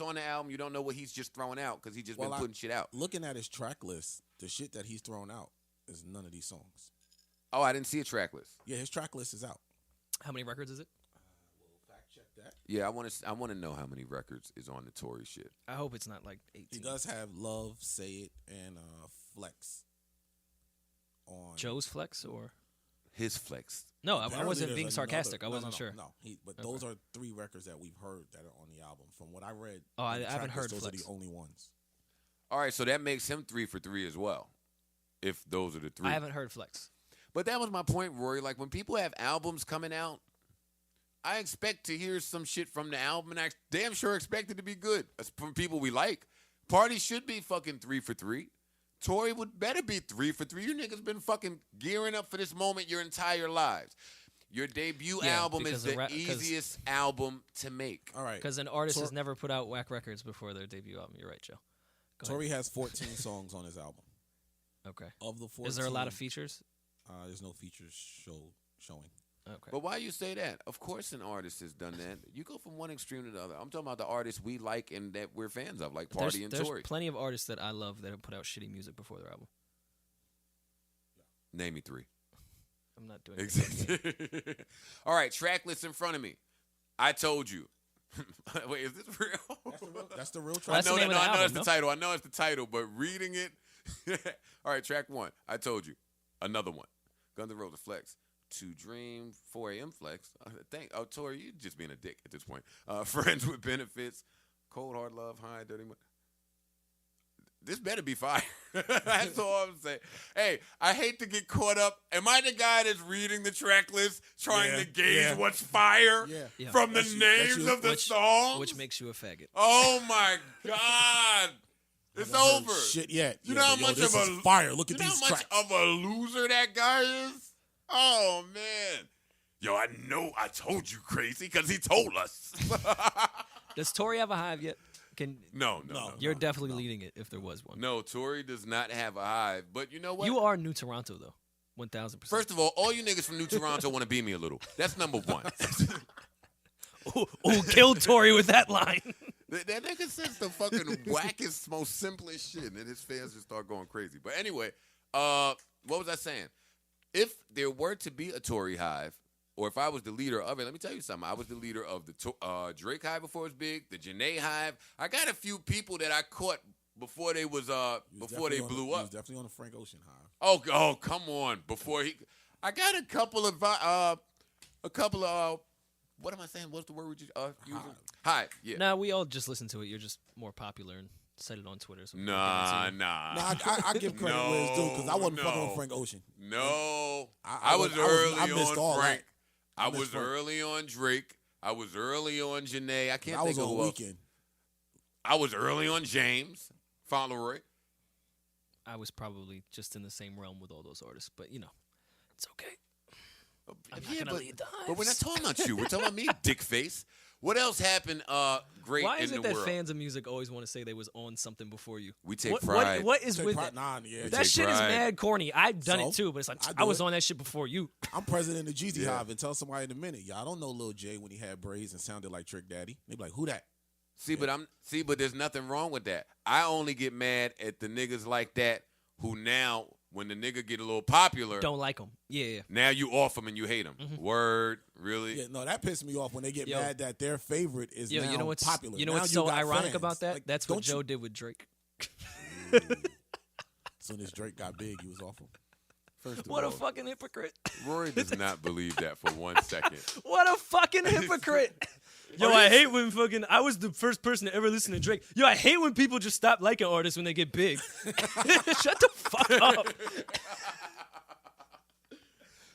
on the album. You don't know what he's just throwing out because he's just been putting shit out. Looking at his track list, the shit that he's thrown out is none of these songs. Oh, I didn't see a track list. Yeah, his track list is out. How many records is it? We'll fact check that. Yeah, I want to know how many records is on the Tory shit. I hope it's not like 18. He does have Love, Say It, and Flex on Joe's Flex or? His flex. No, I Apparently wasn't there's being another- sarcastic. I no, wasn't no, sure. No, but those are 3 records that we've heard that are on the album. From what I read, Oh, I on the haven't track heard list, those Flex. are the only ones. All right, so that makes him 3 for 3 as well. If those are the 3. I haven't heard Flex. But that was my point, Rory. Like, when people have albums coming out, I expect to hear some shit from the album, and I damn sure expect it to be good. That's from people we like. Party should be fucking 3 for 3. Tory would better be 3 for 3. You niggas been fucking gearing up for this moment your entire lives. Your debut Yeah, album is because the easiest album to make. All right. Because an artist has never put out whack records before their debut album. You're right, Joe. Go Tory has 14 songs on his album. ahead. Okay. Of the 14, Is there a lot of features? There's no features showing. Okay. But why you say that? Of course an artist has done that. You go from one extreme to the other. I'm talking about the artists we like and that we're fans of, like Party and there's Tory. plenty of artists that I love that have put out shitty music before their album. Name me 3. I'm not doing it. Exactly. All right, track list in front of me. I told you. Wait, is this real? That's the real I track. That's the know name that. of the I know album, it's the no? title. I know it's the title, but reading it. All right, track 1. I told you. Another one. Guns N' Roses Flex. To Dream, 4 a.m. Flex. Tory, you just being a dick at this point. Friends with Benefits. Cold Hard Love, High Dirty Money. This better be fire. That's all I'm saying. Hey, I hate to get caught up. Am I the guy that's reading the track list, trying to gauge what's fire Yeah. from the That's names you. of the Which- songs? Which makes you a faggot. Oh my God. It's I haven't over. heard shit yet. You Yeah, know how but, yo, much this of is a fire. Look You at know these how much tracks. of a loser that guy is? Oh man. Yo, I know I told you crazy because he told us. Does Tory have a hive yet? No. You're definitely leading it if there was one. No, Tory does not have a hive. But you know what? You are New Toronto though, 1,000%. First of all you niggas from New Toronto want to be me a little. That's number one. Who killed Tory with that line? That nigga says the fucking wackest, most simplest shit, and his fans just start going crazy. But anyway, what was I saying? If there were to be a Tory hive, or if I was the leader of it, let me tell you something. I was the leader of the Drake hive before it was big, the Janae hive. I got a few people that I caught before they blew He up. was definitely on the Frank Ocean high. Oh, come on! I got a couple of what am I saying? What's the word we just using? Hive. Yeah. Nah, we all just listen to it. You're just more popular and said it on Twitter. So Nah. No, I give credit where it's due because I wasn't fucking with Frank Ocean. No, I was was- early I missed on all Frank. that. I missed was Frank. early on Drake. I was early on Janae. I can't I think was of on who else. Weekend. I was early on James Fauntleroy. I was probably just in the same realm with all those artists, but it's okay. I'm not gonna lead the but we're not hives. talking about you. We're talking about me, dick face. What else happened great Why in is the it that world? fans of music always want to say they was on something before you? We take What- pride. What is Take with pride- that? Nah, yeah, That take shit is pride. mad corny. I've done So, it too, but it's like I I do was it. on that shit before you. I'm president of Jeezy Yeah. Hive and tell somebody in a minute. Y'all don't know Lil J when he had braids and sounded like Trick Daddy. They be like, who that? But there's nothing wrong with that. I only get mad at the niggas like that who now, when the nigga get a little popular, Don't like them. Yeah. now you off him and you hate him. Word, really? Yeah, no, that pissed me off when they get Yo. mad that their favorite is Yo, now you know what's popular. You know Now what's so got ironic fans. about that? Like, That's what don't Joe you- did with Drake. As soon as Drake got big, he was off him. First of What a all, fucking hypocrite. Rory does not believe that for 1 second. What a fucking hypocrite. Yo, I hate when I was the first person to ever listen to Drake. Yo, I hate when people just stop liking artists when they get big. Shut the fuck up.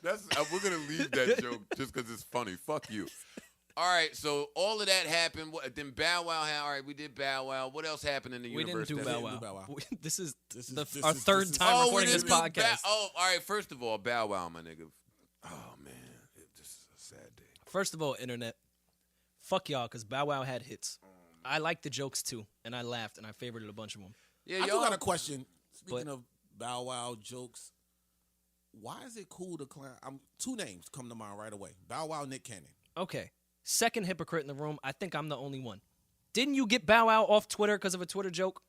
That's we're gonna leave that joke just because it's funny. Fuck you. All right, so all of that happened. Then Bow Wow. All right, we did Bow Wow. What else happened in the We universe? didn't do that- Bow didn't do Bow Wow. Wow. This is This is- the, this our is- third this is- time we recording this didn't do podcast. all right. First of all, Bow Wow, my nigga. Oh man, this is a sad day. First of all, internet, fuck y'all, because Bow Wow had hits. I liked the jokes too, and I laughed, and I favorited a bunch of them. Yeah, I do y'all. got a question. Speaking But- of Bow Wow jokes, why is it cool to clown? Two names come to mind right away: Bow Wow, Nick Cannon. Okay, second hypocrite in the room. I think I'm the only one. Didn't you get Bow Wow off Twitter because of a Twitter joke?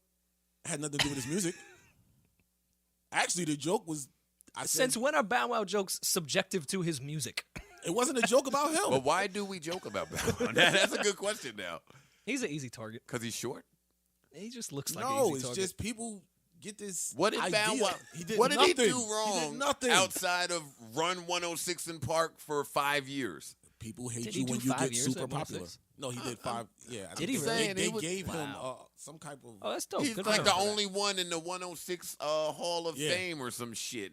Had nothing to do with his music. Actually, the joke was. I said, Since when are Bow Wow jokes subjective to his music? it wasn't a joke about him. But why do we joke about Bow Wow? That's a good question now. He's an easy target. Because he's short. He just looks like an no, easy it's target. just people get this. What did idea. Bow Wow? He did What did nothing. he do wrong? He did nothing. Outside of run 106 in Park for 5 years. People hate Did you he do when you 5 get years super at popular. 106? No, he did 5. Yeah, I Did think he they- really? They, He was- gave him Wow. some type of. Oh, that's dope. He's Good like for the him. only one in the 106 Hall of Yeah. Fame or some shit.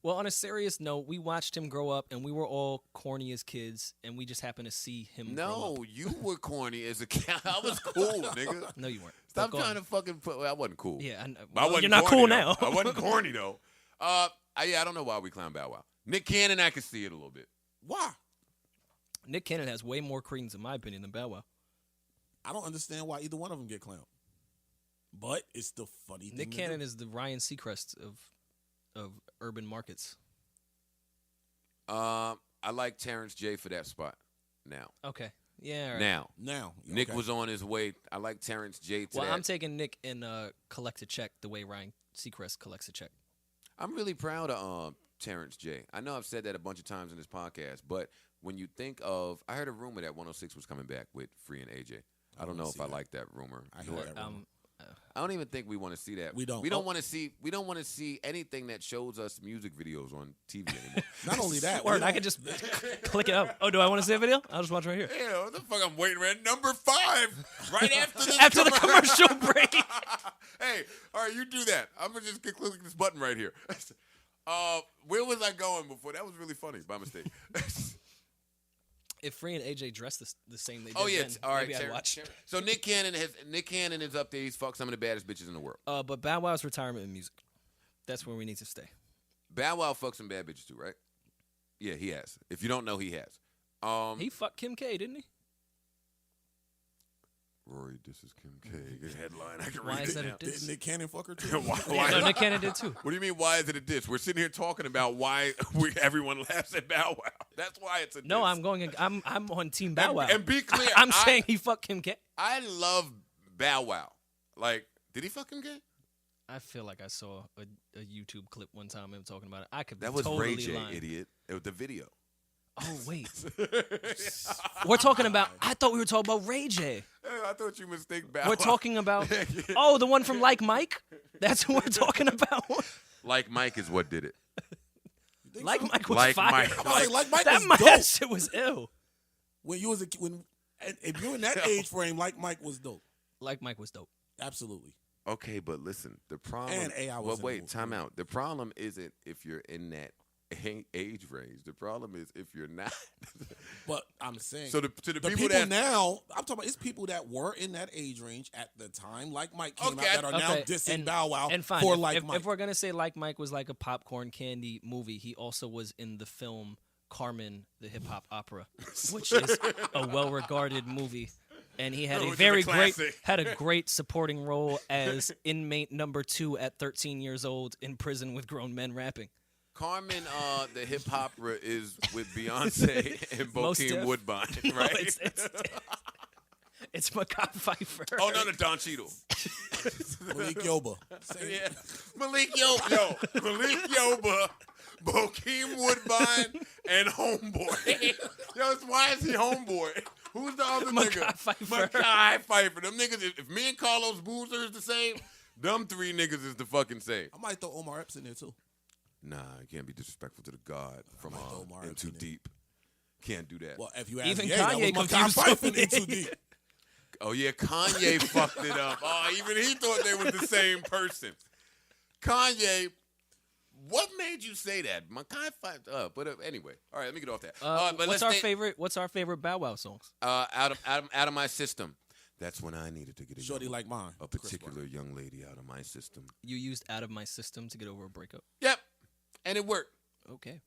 Well, on a serious note, we watched him grow up, and we were all corny as kids, and we just happened to see him grow up. No, you were corny as a kid. I was cool, nigga. No, you weren't. Stop But go trying on. to fucking put. Well, I wasn't cool. Yeah, But I well, wasn't you're not corny, cool though. now. I wasn't corny though. Yeah, I don't know why we clown Bow Wow. Nick Cannon, I could see it a little bit. Why? Nick Cannon has way more credence, in my opinion, than Bow Wow. I don't understand why either one of them get clowned. But it's the funny thing. Nick to Cannon do. is the Ryan Seacrest of urban markets. I like Terrence J for that spot. Now, Okay. Yeah, all right. now, Now Nick okay. was on his way. I like Terrence J to Well, that. I'm taking Nick and collect a check the way Ryan Seacrest collects a check. I'm really proud of Terrence J. I know I've said that a bunch of times in this podcast, but when you think of, I heard a rumor that 106 was coming back with Free and AJ. I don't know if I like that rumor. I hear that rumor. I don't even think we want to see that. We don't. We don't Oh. want to see. We don't want to see anything that shows us music videos on TV anymore. Not only that, Or we I don't- could just click it up. Oh, do I want to see a video? I'll just watch right here. Yeah, what the fuck? I'm waiting at number 5 right after this. After the commercial break. Hey, all right, you do that. I'm gonna just click this button right here. Where was I going before? That was really funny by mistake. If Free and AJ dressed the same, they did Oh yeah, then, all right. maybe I'd Terrence- watch. Terrence. So Nick Cannon is up there. He's fucked some of the baddest bitches in the world. But Bow Wow's retirement in music. That's where we need to stay. Bow Wow fucked some bad bitches too, right? Yeah, he has. If you don't know, he has. He fucked Kim K, didn't he? Rory, this is Kim K. Good headline. I can Why read is it that a now. diss? Didn't Nick Cannon fuck her too? Why- Yeah, why- no, Nick Cannon did too. What do you mean? Why is it a diss? We're sitting here talking about why everyone laughs at Bow Wow. That's why it's a diss. No, I'm on Team Bow Wow. And be clear, I'm saying he fucked Kim K. I love Bow Wow. Like, did he fuck Kim K? I feel like I saw a YouTube clip one time him talking about it. I could be That was totally Ray J, lying. idiot. It was the video. Oh wait, we're talking about. I thought we were talking about Ray J. Hey, I thought you mistake Bow We're Wow. talking about. Oh, the one from Like Mike. That's who we're talking about. Like Mike is what did it. Like Mike was Like fire. Mike. Like Mike that was dope. shit was ill. When you was a when if you're in that age frame, like Mike was dope. Like Mike was dope. Absolutely. Okay, but listen, the problem. And AI was well, in the wait, movie. time out. The problem isn't if you're in that age range. The problem is if you're not. But I'm saying So to the the people people that now, I'm talking about it's people that were in that age range at the time, like Mike came Okay, out, that are now Okay, dissing Bow Wow and fine. for if, like if, Mike. if we're gonna say Like Mike was like a popcorn candy movie, he also was in the film Carmen, the hip hop opera, which is a well-regarded movie. And he had Which a is a classic. great supporting role as inmate number 2 at 13 years old in prison with grown men rapping. Carmen, the hip opera is with Beyonce and Most Bokeem Def. Woodbine, No, right? it's Makai Pfeiffer. Oh no, the Don Cheadle. Malik Yoba. Yeah. Malik Yoba, Bokeem Woodbine, and Homeboy. Yo, why is he Homeboy? Who's the other nigga? Makai Pfeiffer. Them niggas, if me and Carlos Boozer is the same, them 3 niggas is the fucking same. I might throw Omar Epps in there too. Nah, you can't be disrespectful to the God from might throw Omar In Epps Too in there. Deep. Can't do that. Well, if you ask Even Ye, Kanye that was Makai confused Pfeiffer him. in Too Deep. Oh yeah, Kanye fucked it up. Oh, even he thought they was the same person. Kanye, what made you say that? Makai Pfeiffer. But anyway, all right, let me get off that. But What's our favorite Bow Wow songs? Out of my system. That's when I needed to get a Shorty like mine. a particular young lady out of my system. You used Out of My System to get over a breakup. Yep, and it worked. Okay.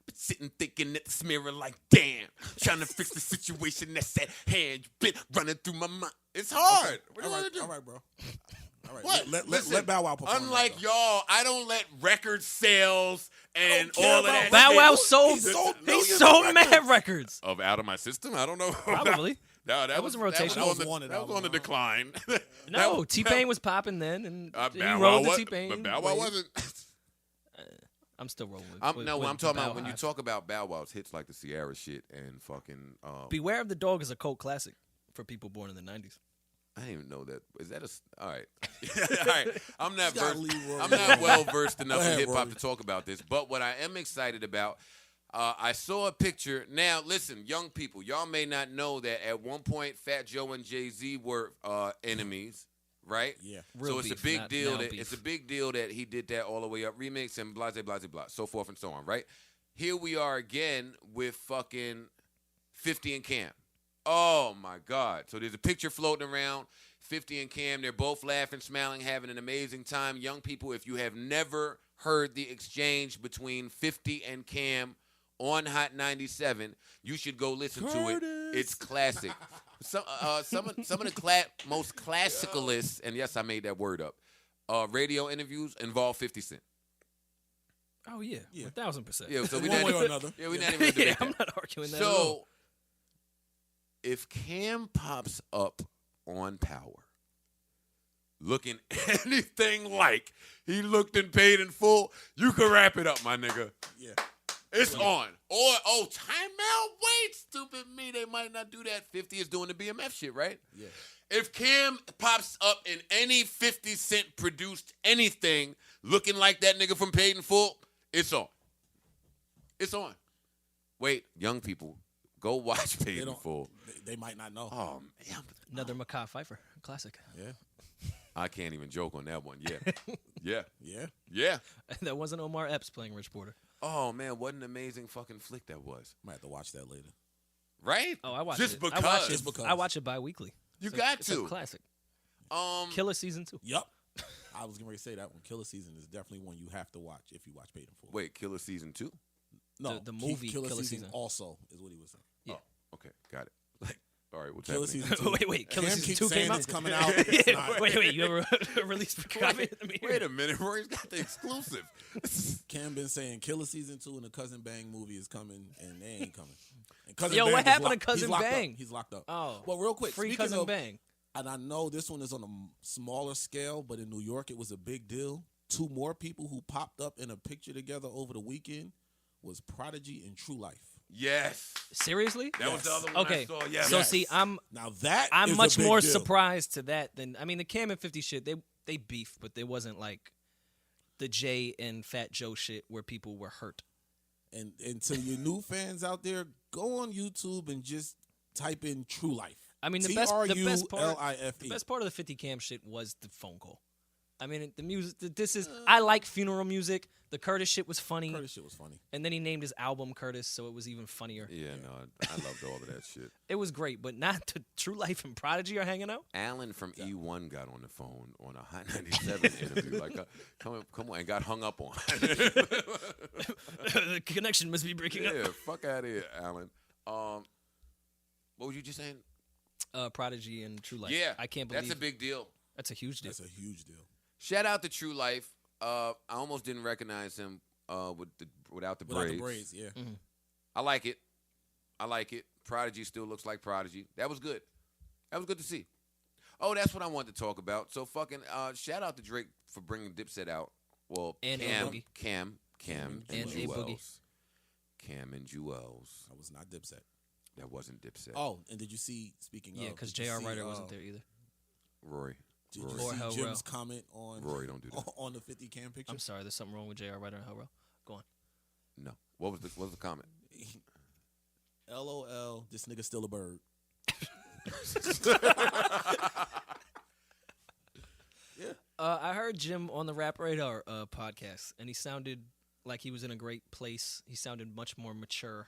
Been sitting thinking at this mirror like, damn, trying to fix the situation that's at hand. You been running through my mind. It's hard. Okay. What do you want to do? All right, bro. All right. What? Let Bow Wow perform. Unlike that, though. y'all, I don't let record sales and care all of about that. Bow shit- Wow sold. He sold He millions sold of mad records. records. Of Out of My System? I don't know. Probably. No, that was a rotation. That was, That was on, one the, of that was them. on the decline. No, T-Pain was popping then, and he Bow Wow rode the was- T-Pain. But Bow Wow wave. wasn't. I'm still rolling with I'm with talking the about Bow when you Hive. talk about Bow Wow's hits like the Sierra shit and fucking. Beware of the Dog is a cult classic for people born in the 90s. I didn't even know that. Is that a? All right, all right. I'm not You gotta versed. leave Rory I'm not alone. well versed enough Go in ahead, hip hop Rory. to talk about this. But what I am excited about, I saw a picture. Now, listen, young people, y'all may not know that at one point, Fat Joe and Jay-Z were enemies, right? Yeah. Real so it's beef, a big not deal. now That beef. it's a big deal that he did that all the way up, remix and blah blah blah blah, so forth and so on, right? Here we are again with fucking 50 and Cam. Oh my God! So there's a picture floating around. 50 and Cam, they're both laughing, smiling, having an amazing time. Young people, if you have never heard the exchange between 50 and Cam on Hot 97, you should go listen to it. It's classic. Some of the most classicalist, and yes, I made that word up, radio interviews involve 50 Cent. Oh, yeah. Yeah. 1,000%. Yeah, so One we way or another. Yeah, we're Yeah. not even gonna Yeah, debate I'm that. not arguing that at all. So, if Cam pops up on Power, looking anything like he looked and paid in full, you can wrap it up, my nigga. Yeah. It's on. Or, timeout. Wait, stupid me. They might not do that. 50 is doing the BMF shit, right? Yeah. If Cam pops up in any 50 Cent produced anything looking like that nigga from Paid in Full, it's on. It's on. Wait, young people, go watch Paid in Full. They might not know. Oh, man. Another Makai Pfeiffer classic. Yeah. I can't even joke on that one. Yeah. Yeah. Yeah. Yeah. That wasn't Omar Epps playing Rich Porter. Oh, man, what an amazing fucking flick that was. Might have to watch that later. Right? Oh, I watched Just it. because. I watch it. Just because. I watch it bi-weekly. You It's got it's to. a classic. Killer. Killer season 2. Yup. I was going to say that one. Killer Season is definitely one you have to watch if you watch Paid in Full. Wait, Killer Season 2? No, the movie Killer Killer Season Season. also is what he was saying. Yeah. Oh, okay. Got it. Like, all right, what's Killer happening? Season 2. wait. Killer Cam season keeps 2 saying came out? it's coming out. It's Yeah, not. wait. You ever released a copy? Let me hear Wait it. a minute. Rory's got the exclusive. Cam been saying Killer Season 2 and the Cousin Bang movie is coming, and they ain't coming. And Cousin Yo, Bang what is happened to locked- Cousin he's locked Bang? Up. He's locked up. Oh. Well, real quick. Free speaking Cousin of, Bang. And I know this one is on a smaller scale, but in New York it was a big deal. 2 more people who popped up in a picture together over the weekend was Prodigy and True Life. Yes. Seriously? That was the Yes. other one Okay. I saw. Yes. So Yes. see, I'm Now that is much a big more deal. surprised to that than the Cam and 50 shit. They beef, but there wasn't like the Jay and Fat Joe shit where people were hurt. And to your new fans out there, go on YouTube and just type in True Life. I mean, the best part, TRULIFE. the best part of the 50 Cam shit was the phone call. I mean, the music. This is. I like funeral music. The Curtis shit was funny. Curtis shit was funny. And then he named his album Curtis, so it was even funnier. Yeah, no, I loved all of that shit. It was great, but not the True Life and Prodigy are hanging out. Alan from E1 got on the phone on a Hot 97 interview, like, come on, and got hung up on. The connection must be breaking up. Yeah, fuck out of here, Alan. What was you just saying? Prodigy and True Life. Yeah, I can't believe that's a big deal. That's a huge deal. That's a huge deal. Shout out to True Life. I almost didn't recognize him without the braids. Without the braids, yeah. Mm-hmm. I like it. Prodigy still looks like Prodigy. That was good. That was good to see. Oh, that's what I wanted to talk about. So fucking shout out to Drake for bringing Dipset out. Well, and Cam and A Boogie. Jewels. Cam and Jewels. That was not Dipset. That wasn't Dipset. Oh, and did you see? Speaking of, because J.R. Ryder wasn't there either. Rory. Did Rory. you Or see Hell Jim's Row. comment on Rory, don't do that. on the 50 Cam picture? I'm sorry, there's something wrong with J.R. Ryder and Hell Row. Go on. No. What was the comment? LOL, this nigga still a bird. Yeah. I heard Jim on the Rap Radar podcast, and he sounded like he was in a great place. He sounded much more mature.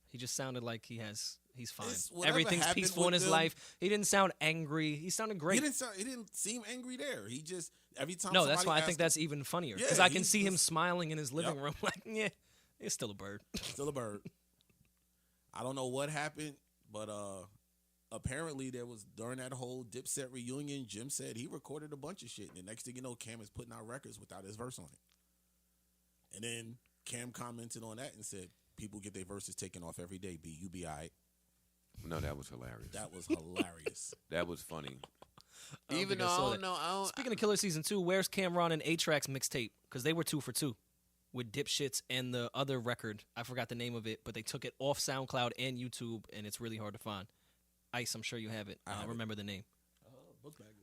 He just sounded like he's fine. Everything's peaceful in his life. He didn't sound angry. He sounded great. He didn't seem angry there. He just every time. No, that's somebody why I think asked that's even funnier Yeah, because I can he's see him just- smiling in his living room, like, yeah, it's still a bird. Still a bird. I don't know what happened, but apparently there was during that whole Dipset reunion, Jim said he recorded a bunch of shit. And the next thing you know, Cam is putting out records without his verse on it. And then Cam commented on that and said, people get their verses taken off every day. You be all right. No, that was hilarious. That was hilarious. That was funny. I don't Even think I though saw I that. don't know, I don't. Speaking of Killer Season 2, where's Cameron and A-Track's mixtape? Because they were 2 for 2 with Dipshits and the other record. I forgot the name of it, but they took it off SoundCloud and YouTube, and it's really hard to find. Ice, I'm sure you have it. I don't remember the name.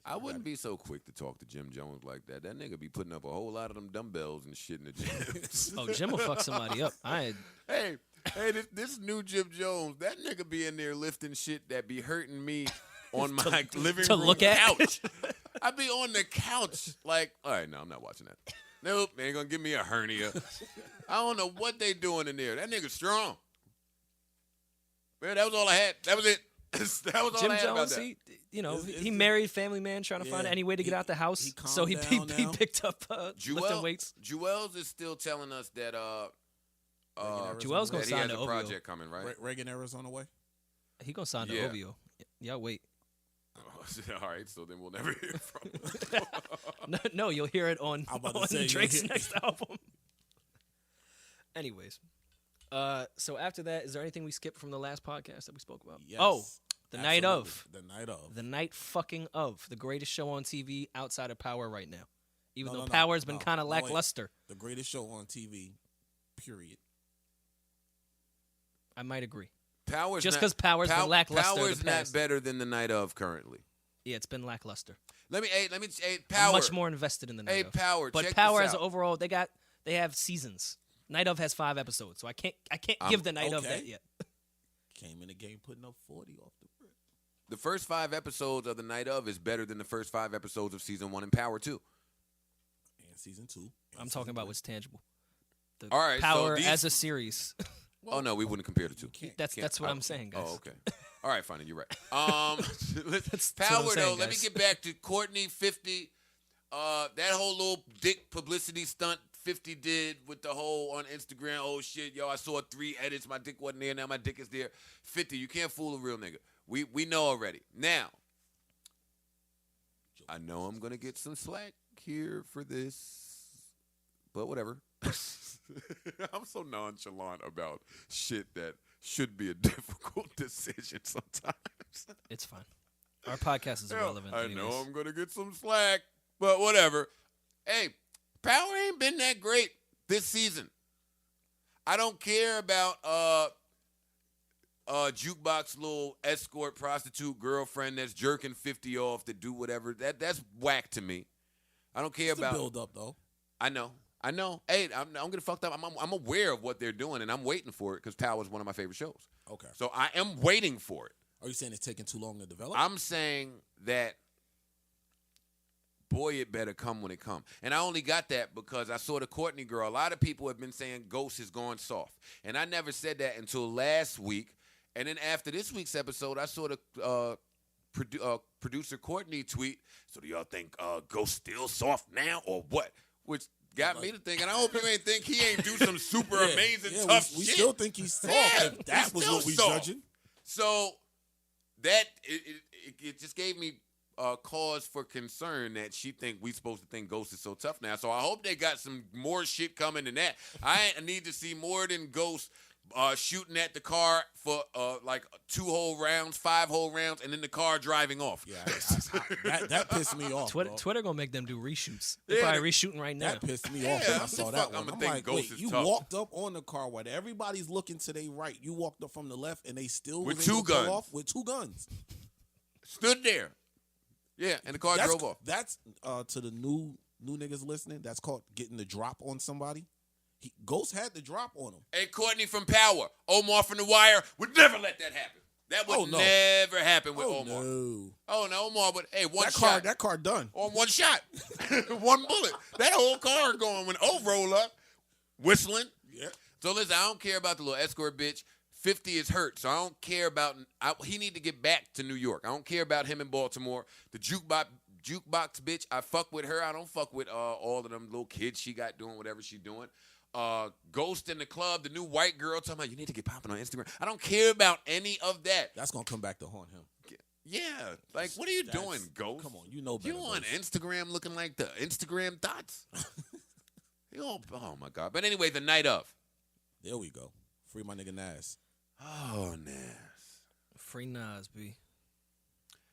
I wouldn't be so quick to talk to Jim Jones like that. That nigga be putting up a whole lot of them dumbbells and shit in the gym. Oh, Jim will fuck somebody up. Hey, this new Jim Jones, that nigga be in there lifting shit that be hurting me on my living to room look at. couch. I be on the couch like, all right, no, I'm not watching that. Nope, they ain't gonna give me a hernia. I don't know what they doing in there. That nigga's strong. Man, that was all I had. That was it. That was all Jim I had about Jones, that. he married, family man, trying to find any way to get out the house. So he picked up lifting weights. Jewels is still telling us that Joel's gonna that he sign has to a OVO. project coming, right? Reagan era's on the way. He gonna sign to Yeah. OVO. Yeah, wait. All right, so then we'll never hear from him. No, you'll hear it on I'm about to say, Drake's you'll hear- next album. Anyways, so after that, is there anything we skipped from the last podcast that we spoke about? Yes, Oh, the night absolutely. of. The night of. The night fucking of. The greatest show on TV outside of Power right now. Even No, though no, Power's been no. kind of No, wait. lackluster. The greatest show on TV, period. I might agree. Power's Just not- 'cause Power's been lackluster in Power's the not past. better than the night of currently. Yeah, it's been lackluster. Let me I'm Power. much more invested in the night Hey, of. Power. But check Power this as out. an overall, they have seasons. Night of has 5 episodes, so I can't give the night of okay. that yet. Came in the game putting up 40 off the rip. The first 5 episodes of the night of is better than the first 5 episodes of season 1 in Power 2. And season 2. I'm talking about what's tangible. The All right, so Power these- as a series. Oh no, we wouldn't compare the two. That's what I'm saying, guys. Oh, okay. All right, fine. You're right. That's Power what I'm though. saying, Let me guys. get back to Courtney 50. That whole little dick publicity stunt 50 did with the whole on Instagram. Oh shit, yo! I saw 3 edits. My dick wasn't there. Now my dick is there. 50. You can't fool a real nigga. We know already. Now, I know I'm gonna get some slack here for this, but whatever. I'm so nonchalant about shit that should be a difficult decision sometimes. It's fine. Our podcast is irrelevant. I anyways. know I'm gonna get some slack, but whatever. Hey, Power ain't been that great this season. I don't care about jukebox little escort prostitute girlfriend that's jerking 50 off to do whatever. That's whack to me. I don't care It's about the build up though. I know. Hey, I'm getting fucked up. I'm aware of what they're doing, and I'm waiting for it because Power is one of my favorite shows. Okay. So I am waiting for it. Are you saying it's taking too long to develop? I'm saying that boy, it better come when it come. And I only got that because I saw the Courtney girl. A lot of people have been saying Ghost is going soft. And I never said that until last week. And then after this week's episode, I saw the producer Courtney tweet, so do y'all think Ghost still soft now or what? Which got me to think, and I hope you ain't think he ain't do some super amazing tough we shit. still think he's soft. Yeah, If that was what we soft. judging. So that it just gave me cause for concern that she think we supposed to think Ghost is so tough now. So I hope they got some more shit coming than that. I need to see more than Ghost shooting at the car for like 2 whole rounds, 5 whole rounds, and then the car driving off. Yeah, that pissed me off. Twitter gonna make them do reshoots. They're probably reshooting right now. That pissed me off when I saw that one. I'm like, wait, you walked up on the car while everybody's looking to their right. You walked up from the left, and they still with was 2 able to guns. pull off with 2 guns. Stood there. Yeah, and the car drove off. That's to the new niggas listening. That's called getting the drop on somebody. Ghost had the drop on him. Hey, Courtney from Power, Omar from The Wire would never let that happen. That would never happen with Omar. No. Oh, no, Omar, but hey, That car done. On 1 shot. 1 bullet. That whole car going when O roll up, whistling. Yeah. So listen, I don't care about the little escort bitch. 50 is hurt, so I don't care about he need to get back to New York. I don't care about him in Baltimore. The jukebox bitch, I fuck with her. I don't fuck with all of them little kids she got doing whatever she doing. Ghost in the club, the new white girl talking about you need to get popping on Instagram. I don't care about any of that. That's gonna come back to haunt him. Yeah, like what are you doing, Ghost? Come on, you know better. You on Instagram looking like the Instagram dots? Oh my God! But anyway, the night of. There we go. Free my nigga Nas. Oh, Nas. Free Nas, B.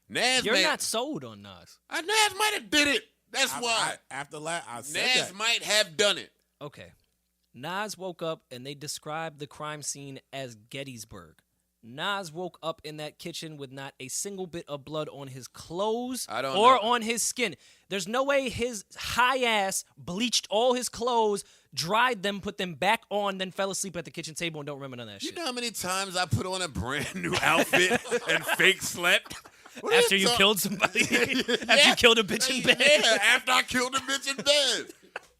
Nas, you're not sold on Nas. Nas might have did it. That's why. After that, I said Nas that. might have done it. Okay. Nas woke up and they described the crime scene as Gettysburg. Nas woke up in that kitchen with not a single bit of blood on his clothes or on his skin. There's no way his high ass bleached all his clothes, dried them, put them back on, then fell asleep at the kitchen table and don't remember none of that shit. You know how many times I put on a brand new outfit and fake slept? After you killed somebody? After you killed a bitch in bed? Yeah, after I killed a bitch in bed.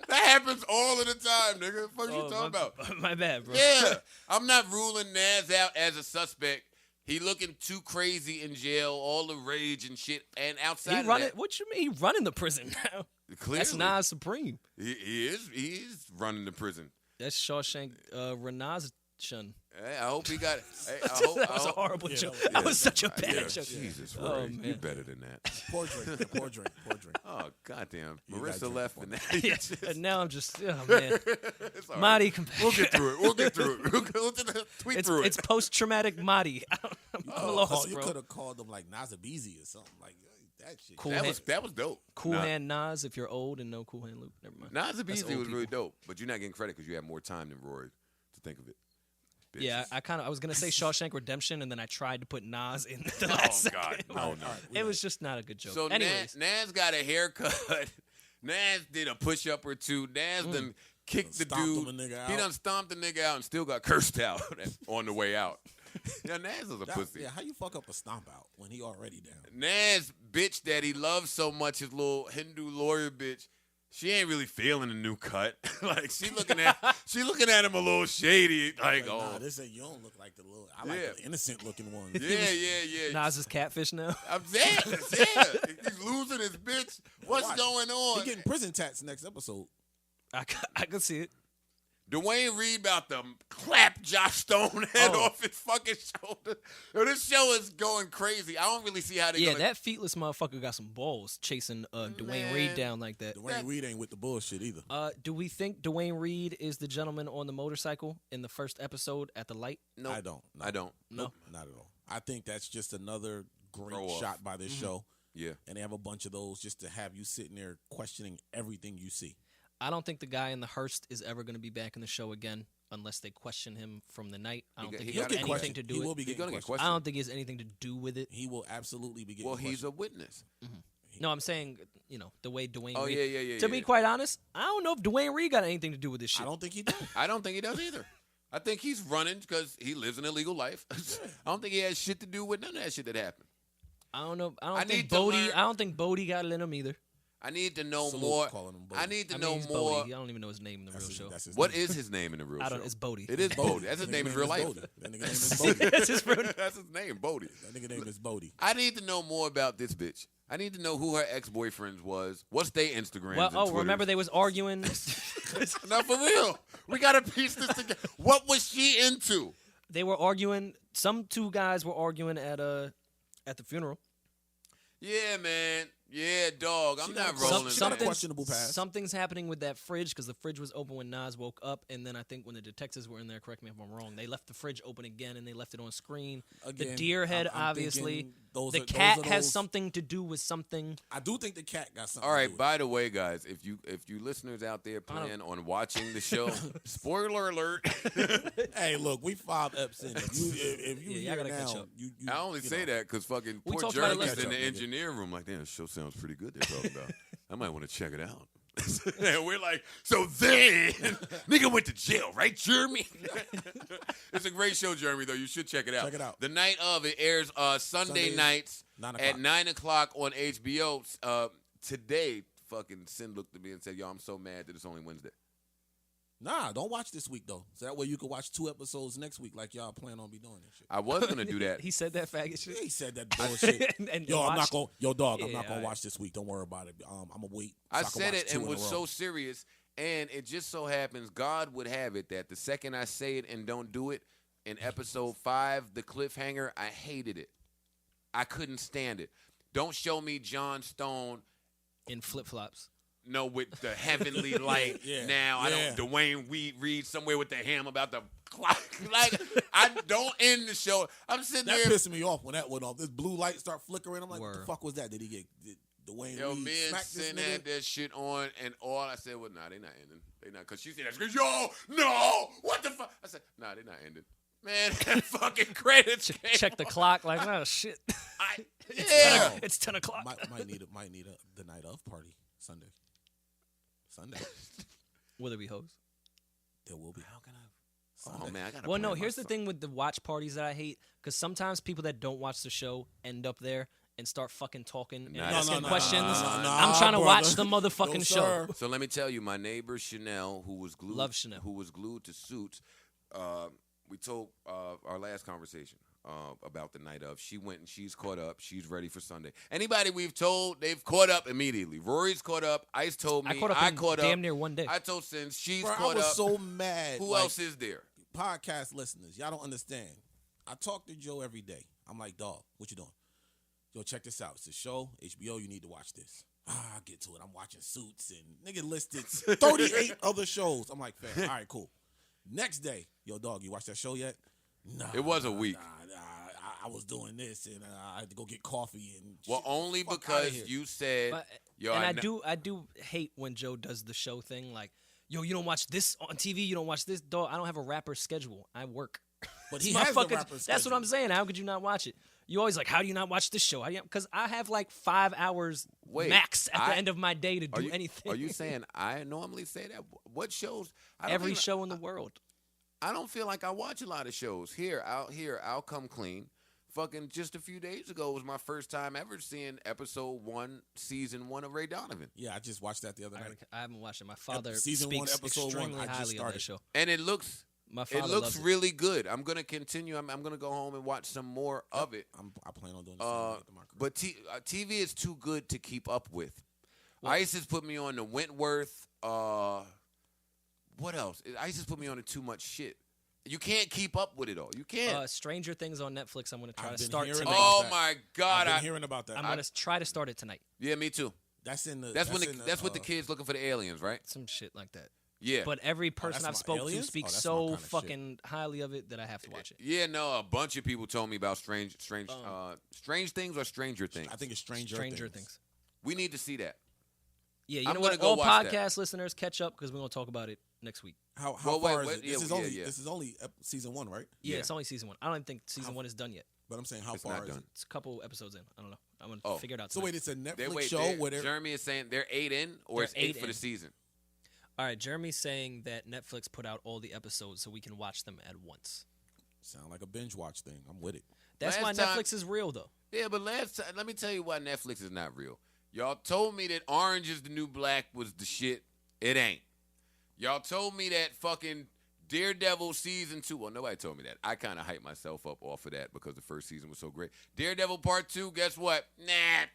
That happens all of the time, nigga. What the fuck you talking about? My bad, bro. Yeah. I'm not ruling Nas out as a suspect. He looking too crazy in jail, all the rage and shit. And outside of that, what you mean? He running the prison now. Clearly. That's Nas Supreme. He is running the prison. That's Shawshank Renaz-shun. Hey, I hope he got. Hey, That was a horrible joke. That was such a bad joke. Jesus, Rory, you better than that. Poor drink. Oh, goddamn. You Marissa left and now. Yeah, and now I'm just, oh, man. Marty, we'll get through it. We'll tweet through it. It's post-traumatic Marty. I'm a lost, you bro. could have called him like Nazabeezy or something like that shit. Cool that was dope. Cool Hand Nas, if you're old and no Cool Hand Luke. Never mind. Nazabeezy was really dope, but you're not getting credit because you have more time than Rory to think of it. Bitches. Yeah, I was gonna say Shawshank Redemption, and then I tried to put Nas in the last second. No. It was just not a good joke. So anyways, Nas got a haircut. Nas did a push up or two. Nas done kicked the dude. He done stomped the nigga out and still got cursed out on the way out. Yeah, Nas is a pussy. Yeah, how you fuck up a stomp out when he already down? Nas bitch that he loves so much, his little Hindu lawyer bitch. She ain't really feeling the new cut. Like she looking at him a little shady. Like, nah, this ain't, you don't look like the little. I like the innocent looking ones. Yeah. Nas is catfish now. I'm saying, he's losing his bitch. What's going on? He getting prison tats next episode. I can see it. Dwayne Reed about to clap Josh Stone head off his fucking shoulder. Yo, this show is going crazy. I don't really see how they. Yeah, that feetless motherfucker got some balls chasing Dwayne Reed down like that. Dwayne Reed ain't with the bullshit either. Do we think Dwayne Reed is the gentleman on the motorcycle in the first episode at the light? No, I don't. I don't. No, not at all. I think that's just another great Throw off. shot by this show. Yeah, and they have a bunch of those just to have you sitting there questioning everything you see. I don't think the guy in the hearse is ever going to be back in the show again unless they question him from the night. I don't think he has anything to do with it. I don't think he has anything to do with it. He will absolutely be getting Well, questioned. he's a witness. Mm-hmm. No, I'm saying, the way Dwayne Reed. Oh, yeah. To be quite honest, I don't know if Dwayne Reed got anything to do with this shit. I don't think he does. I don't think he does either. I think he's running because he lives an illegal life. I don't think he has shit to do with none of that shit that happened. I don't know. I don't think Bodie got it in him either. I need to know Salute more. calling him Bodie. I need to I mean, know he's more. Bodie. I don't even know his name in the real show. That's his What name. is his name in the real I show? don't. It's Bodie. It is Bodie. That's his That name nigga in real life. Bodie. That nigga name is Bodie. That's his real. That's his name, Bodie. That nigga name is Bodie. I need to know more about this bitch. I need to know who her ex-boyfriend was. What's their Instagrams Well, and oh, Twitters. remember they was arguing. Now, for real. We got to piece this together. What was she into? They were arguing. Some two guys were arguing at the funeral. Yeah, man. Yeah, dog. I'm She not got rolling. some- man. something- questionable past. Something's happening with that fridge because the fridge was open when Nas woke up, and then I think when the detectives were in there, correct me if I'm wrong, they left the fridge open again and they left it on screen. The Again, deer head, I'm obviously. thinking those The are- cat those are has those- something to do with something. I do think the cat got something. All to right. do with By the way, guys, if you listeners out there plan on watching the show, spoiler alert. it. Hey, look, we 5 eps in. If you Yeah, y'all hear gotta catch now, up. you I only you say know. that because fucking We poor talked about it Jeremy's last in the time. engineer room. Like, damn, this show sounds pretty good. They're talking about. I might want to check it out. And we're like, so then, nigga went to jail, right, Jeremy? It's a great show, Jeremy, though. You should check it out. Check it out. The night of, it airs Sunday nights 9 at o'clock. 9 o'clock on HBO. Today, fucking Sin looked at me and said, yo, I'm so mad that it's only Wednesday. Nah, don't watch this week though. So that way you can watch 2 episodes next week, like y'all plan on be doing and shit. I was going to do that. He said that faggot shit. Yeah, he said that bullshit. And Yo, I'm not watched- gonna. Yo, dog, I'm Yeah, not gonna alright. watch this week. Don't worry about it. I'm gonna wait. I so can said watch it 2 and in a was row. so serious, and it just so happens God would have it that the second I say it and don't do it, in episode 5, the cliffhanger, I hated it. I couldn't stand it. Don't show me John Stone, in flip flops. no, with the heavenly light. Yeah, Now I yeah. don't. Dwayne Reed somewhere with the ham about the clock. Like I don't end the show. I'm sitting That there. pissed me off when that went off. This blue light start flickering. I'm like, what the Word. fuck was that? Did Dwayne Yo, Reed me and smack this Sin nigga? had that shit on, and all I said was, nah, they not ending. They not, because she said that. She goes, yo, no, what the fuck? I said, nah, they not ending. Man, that fucking credits came Check the on. clock. Like, oh shit. Yeah. It's 10 o'clock. Might need the night of party Sunday. Will there be hoes? There will be. How can I? Sunday. Oh, man, I got to Well, no. Here's the thing with the watch parties that I hate, because sometimes people that don't watch the show end up there and start fucking talking and No, asking no, questions. nah, I'm trying to brother. watch the motherfucking No, show. sir. So let me tell you, my neighbor Chanel, who was glued, Love Chanel. who was glued to Suits. We told our last conversation about the night of. She went and she's caught up. She's ready for Sunday. Anybody we've told, they've caught up immediately. Rory's caught up. Ice told me. I caught up in caught damn up. near one day. I told Sin she's Bro, I caught was up. so mad. Who like, else is there? podcast listeners? Y'all don't understand. I talk to Joe every day. I'm like, dog, what you doing? Yo, check this out. It's a show, HBO. You need to watch this. I'll get to it. I'm watching Suits and nigga listed 38 other shows. I'm like, fam, all right, cool. Next day, yo, dog, you watch that show yet? Nah. It was a week. Nah, I was doing this and I had to go get coffee and Well, shit. only Fuck outta because here. you said, But, yo, and kn- I do hate when Joe does the show thing. Like, yo, you don't watch this on TV. You don't watch this. Dog, I don't have a rapper schedule. I work. But he This has the motherfucker- rapper That's what schedule. I'm saying. How could you not watch it? You always like, how do you not watch this show? Because I have like 5 hours Wait, max at I- the end of my day to are do you, anything. Are you saying I normally say that? What shows? I don't Every even- show in the world? I don't feel like I watch a lot of shows. I'll come clean. Fucking just a few days ago was my first time ever seeing episode 1, season 1 of Ray Donovan. Yeah, I just watched that the other night. I haven't watched it. My father season speaks 1, episode 1, extremely I just highly of started. that show. And it looks My father it looks loves it. really good. I'm gonna continue. I'm gonna go home and watch some more of it. I plan on doing this. But TV is too good to keep up with. Ice has put me on the Wentworth. What else? Ice has put me on to too much shit. You can't keep up with it all. You can't. Stranger Things on Netflix. I'm going to try I've to been start hearing tonight. Oh that. my I've God! been hearing about that. I'm going to try to start it tonight. Yeah, me too. That's in the. That's when in that's with the kids looking for the aliens, right? Some shit like that. Yeah. But every person that's I've my spoke to Aliens? Oh, speaks that's my so kinda shit. fucking highly of it that I have to watch it. Yeah, no, a bunch of people told me about strange things or Stranger Things. I think it's Stranger Things. We need to see that. Yeah, you I'm know gonna what? go All watch that. podcast listeners, catch up because we're going to talk about it next week. How Well, far wait, is it? yeah, This is yeah, only yeah. this is only season 1, right? Yeah, Yeah. it's only season 1. I don't even think season 1 is done yet. But I'm saying how It's far not is done. it? It's a couple episodes in. I don't know. I'm going to Oh. figure it out So tonight. wait, it's a Netflix Wait, show where they're Jeremy is saying they're 8 in, or They're it's 8 8 for the in. season. All right, Jeremy's saying that Netflix put out all the episodes so we can watch them at once. sound like a binge watch thing. I'm with it. That's Last why time- Netflix is real, though. Yeah, but last time, let me tell you why Netflix is not real. Y'all told me that Orange is the New Black was the shit. It ain't. Y'all told me that fucking Daredevil season 2. Well, nobody told me that. I kind of hyped myself up off of that because the first season was so great. Daredevil Part 2, guess what? Nah.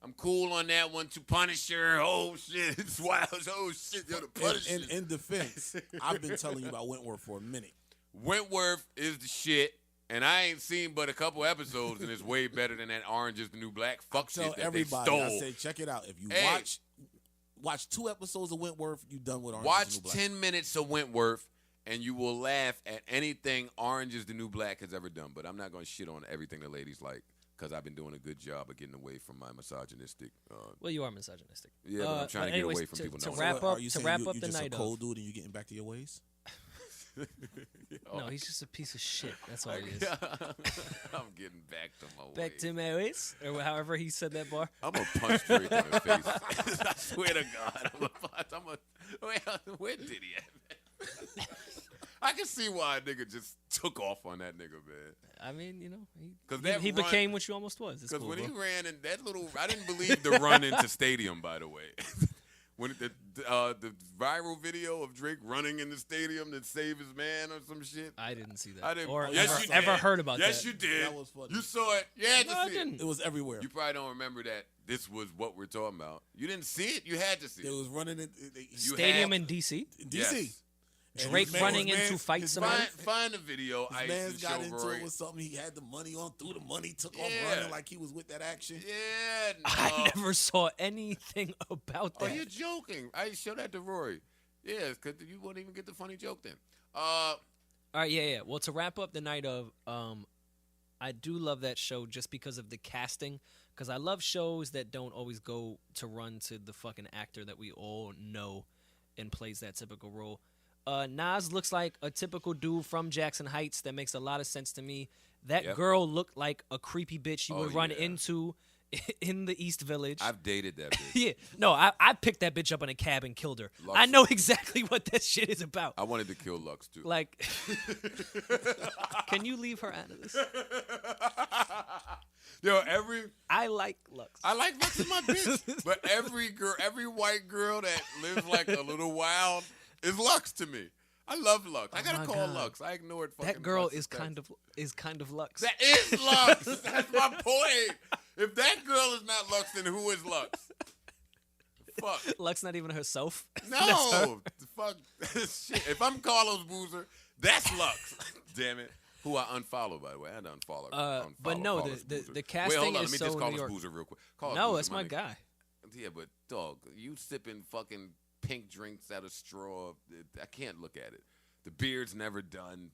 I'm cool on that one. To Punisher. Oh, shit. It's wild. Oh, shit. Yo, the Punisher. In defense, I've been telling you about Wentworth for a minute. Wentworth is the shit. And I ain't seen but a couple episodes, and it's way better than that Orange is the New Black fuck shit that everybody, they stole. I say, check it out. If you watch 2 episodes of Wentworth, you done with Orange is the New Black. Watch 10 minutes of Wentworth, and you will laugh at anything Orange is the New Black has ever done. But I'm not going to shit on everything the ladies like, because I've been doing a good job of getting away from my misogynistic. Well, you are misogynistic. Yeah, but I'm trying to get away from people knowing. Are you to saying wrap you up the just night a cold of. dude and you getting back to your ways? No, he's just a piece of shit. That's all he is. I'm getting back to my Back ways. to my ways, or however he said that bar. I'm a punch Drake in the face. I swear to God, I'm a punch. Where did he at? I can see why a nigga just took off on that nigga, man. I mean, you know, run, he became what you almost was. Because Cool, when bro. he ran in that little, I didn't believe the run into stadium. By the way, when the viral video of Drake running in the stadium to save his man or some shit. I didn't see that. I didn't. Or Yes, ever, you ever did. heard about Yes, that. you did. That was funny. You saw it. You had to No, I see it. didn't. It was everywhere. You probably don't remember that this was what we're talking about. You didn't see it. You had to see It it. was running in Stadium in D.C. D.C. Yes. And Drake his man- running his in man- to fight his somebody? man- Find the video. His Ice man and got show into Rory. it with something. He had the money on, threw the money, took off Yeah. running like he was with that action. Yeah, no. I never saw anything about Oh, that. you're joking. I showed that to Rory. Yeah, because you wouldn't even get the funny joke then. All right, yeah. Well, to wrap up the night of, I do love that show just because of the casting. Because I love shows that don't always go to run to the fucking actor that we all know and plays that typical role. Nas looks like a typical dude from Jackson Heights. That makes a lot of sense to me. That Yep. girl looked like a creepy bitch you Oh, would run yeah. into in the East Village. I've dated that bitch. Yeah, no, I picked that bitch up in a cab and killed her. Lux. I know exactly what that shit is about. I wanted to kill Lux, too. Like, can you leave her out of this? Yo, I like Lux. I like Lux is my bitch. But every white girl that lives like a little wild is Lux to me. I love Lux. I gotta my call God. Lux. I ignored fucking That girl Lux's is text. kind of Lux. That is Lux. That's my point. If that girl is not Lux, then who is Lux? Fuck. Lux not even herself. No. Fuck. Shit. If I'm Carlos Boozer, that's Lux. Damn it. Who I unfollowed, by the way. I done unfollow. But no, Carlos the Boozer. casting Wait, hold on. is Let me so just call New this York. Boozer real quick. Carlos No, Boozer, that's my nigga. guy. Yeah, but dog, you sipping fucking pink drinks out of straw. I can't look at it. The beard's never done.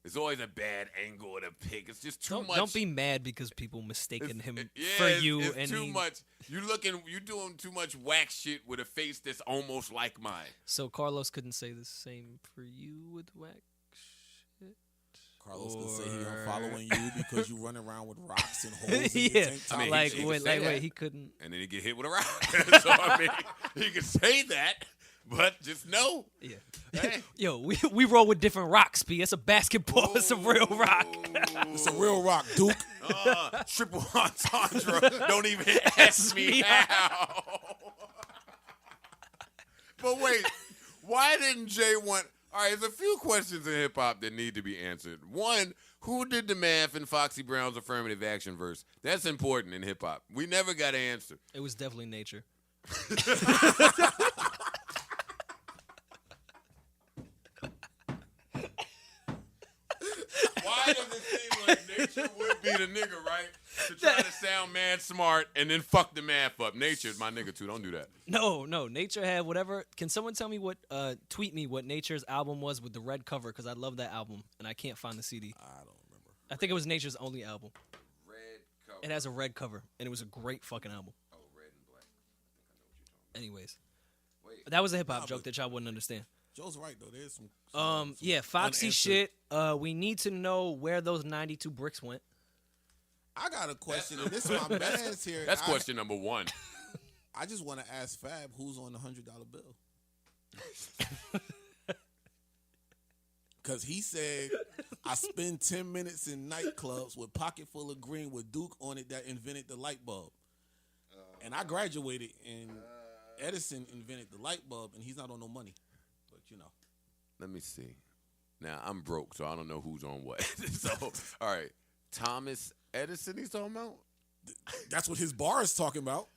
There's always a bad angle of the pig. It's just too much. Don't be mad because people mistaken him Yeah, for you. It's and too he- much. You doing too much whack shit with a face that's almost like mine. So Carlos couldn't say the same for you with whack shit. Carlos can say he unfollowing you because you run around with rocks and holes in your Yeah, tank top. I mean, like he wait, could say that. he couldn't. And then he get hit with a rock. So I mean, he could say that, but just know. Yeah. Hey. Yo, we roll with different rocks, P. It's a basketball. It's a real rock. It's a real rock, Duke. Triple entendre. Don't even ask me how. But wait, why didn't Jay want? All right, there's a few questions in hip hop that need to be answered. One, who did the math in Foxy Brown's affirmative action verse? That's important in hip hop. We never got an answer. It was definitely nature. Why does it seem like Nature would be the nigga, right? To try to sound mad smart and then fuck the math up. Nature's my nigga too. Don't do that. No, Nature had whatever. Can someone tell me what? Tweet me what Nature's album was with the red cover because I love that album and I can't find the CD. I don't remember. I think it was Nature's only album. Red cover. It has a red cover and it was a great fucking album. Oh, red and black. I think I know what you're talking Anyways, about. Wait. that was a hip hop joke that y'all wouldn't understand. Joe's right though. There's some Yeah, Foxy unanswered- shit. We need to know where those 92 bricks went. I got a question, and this is my man's here. That's question number one. I just want to ask Fab who's on the $100 bill. Because he said, I spend 10 minutes in nightclubs with pocket full of green with Duke on it that invented the light bulb. And I graduated, and Edison invented the light bulb, and he's not on no money. But, Let me see. Now, I'm broke, so I don't know who's on what. So, all right. Thomas Edison he's talking about? That's what his bar is talking about.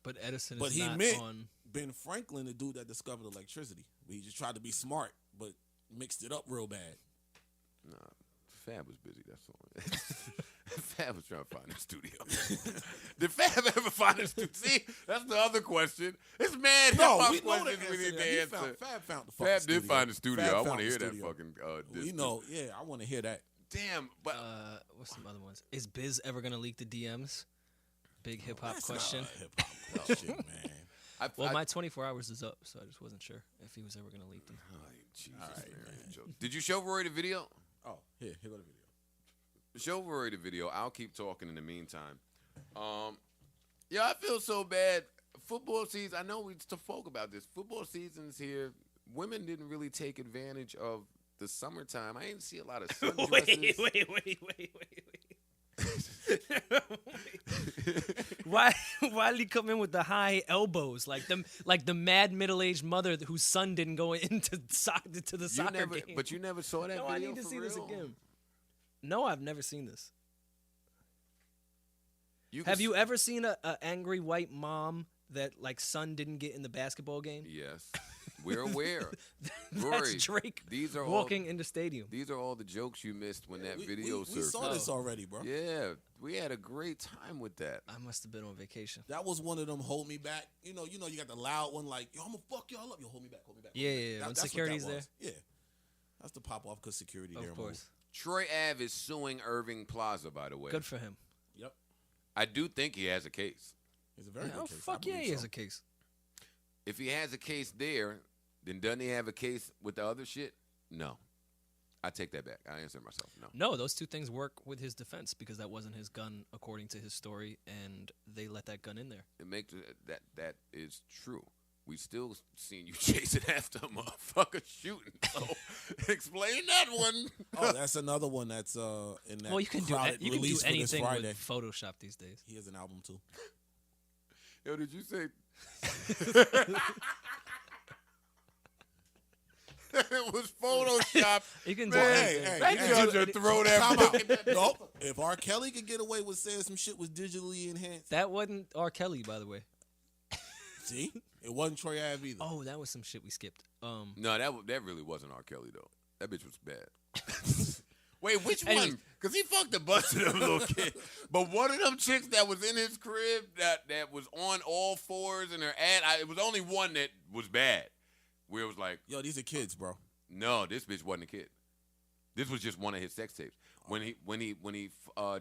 But Edison But is he not meant on. Ben Franklin, the dude that discovered electricity. He just tried to be smart, but mixed it up real bad. Nah, Fab was busy, that's all. Fab was trying to find a studio. Did Fab ever find a studio? See, that's the other question. It's mad hip-hop we know the questions we need to answer. Fab found the fucking Fab studio. did find the studio. Fab I want found to the hear that studio. fucking We know, yeah, I want to hear that. Damn, but What's some other ones? Is Biz ever gonna leak the DMs? Big hip hop That's question. not a hip-hop question, man. Well, my 24 hours is up, so I just wasn't sure if he was ever gonna leak them. Oh, Jesus, All right, man. Did you show Rory the video? Oh, here go the video. Show Rory the video. I'll keep talking in the meantime. Yeah, I feel so bad. Football season. I know we spoke about this. Football season's here. Women didn't really take advantage of the summertime. I didn't see a lot of sundresses. Wait. Why did he come in with the high elbows like the mad middle-aged mother whose son didn't go into the soccer game? But you never saw that No, video. I need to for see real? this again. No, I've never seen this. You Have can you ever seen a angry white mom that like son didn't get in the basketball game? Yes, we're aware. That's Rory, Drake these are walking in the stadium. These are all the jokes you missed when that video we surfaced. saw this already, bro. Yeah, we had a great time with that. I must have been on vacation. That was one of them hold me back. You got the loud one like, yo, I'm gonna fuck y'all up. Yo, hold me back. Yeah. When That's what security's that there. was. Yeah. That's the pop off because security there. Of course. Troy Ave is suing Irving Plaza, by the way. Good for him. Yep. I do think he has a case. It's a very Oh, good case. fuck yeah, he has a case. If he has a case there, then doesn't he have a case with the other shit? No. I take that back. I answered myself. No. No, those two things work with his defense because that wasn't his gun according to his story, and they let that gun in there. It makes that is true. We still seen you chasing after a motherfucker shooting. So explain that one. Oh, that's another one that's in that. Well, you can do crowded you can do release for this anything Friday. with Photoshop these days. He has an album too. Yo, did you say it was Photoshop? You can do Man, anything. that judge would throw that Time book out. in that. Nope. If R. Kelly could get away with saying some shit was digitally enhanced, That wasn't R. Kelly, by the way. see, it wasn't Troy Ave either. Oh, that was some shit we skipped. No, that really wasn't R. Kelly though. That bitch was bad. Wait, which Anyways. one? Because he fucked a bunch of them little kids. But one of them chicks that was in his crib that was on all fours in her ad, it was only one that was bad. Where it was like, Yo, these are kids, bro. no, this bitch wasn't a kid. This was just one of his sex tapes. When he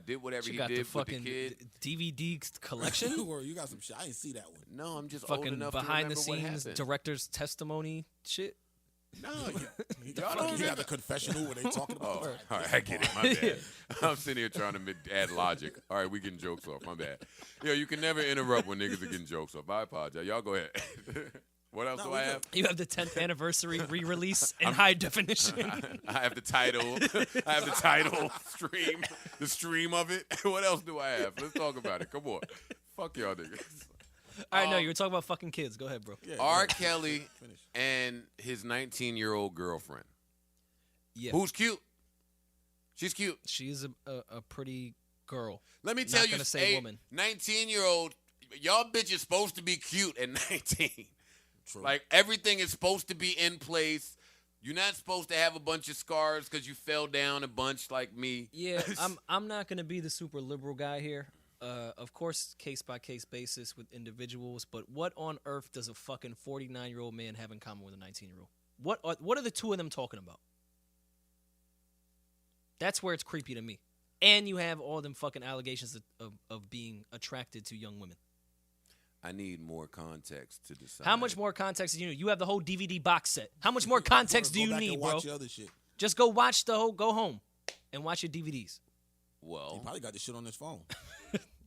did whatever She he got did the with the fucking kid. DVD collection. Word, you got some shit. I didn't see that one. No, I'm just old Fucking enough to behind the remember what scenes happened. director's testimony shit. No, You Y'all got, don't you got remember- the confessional where they talking about. Oh, all right, I get it. My bad. I'm sitting here trying to add logic. All right, we getting jokes off. My bad. Yo, you can never interrupt when niggas are getting jokes off. I apologize. Y'all go ahead. What else do I have? You have the 10th anniversary re-release in high definition. I have the title. I have the title stream. The stream of it. What else do I have? Let's talk about it. Come on. Fuck y'all niggas. All right, no, you were talking about fucking kids. Go ahead, bro. Yeah, R. yeah. Kelly Finish. and his 19-year-old girlfriend. Yeah, Who's cute? She's cute. she's a pretty girl. Let me Not tell you, gonna say woman. 19-year-old, y'all bitches supposed to be cute at 19. True. Like, everything is supposed to be in place. You're not supposed to have a bunch of scars because you fell down a bunch like me. Yeah, I'm not gonna be the super liberal guy here. Of course, case by case basis with individuals, but what on earth does a fucking 49-year-old man have in common with a 19-year-old? What are the two of them talking about? That's where it's creepy to me. And you have all them fucking allegations of being attracted to young women. I need more context to decide. How much more context do you need? You have the whole DVD box set. How much more context do Go you back need, and bro? watch your other shit. Just go watch go home and watch your DVDs. He Well, probably got this shit on his phone.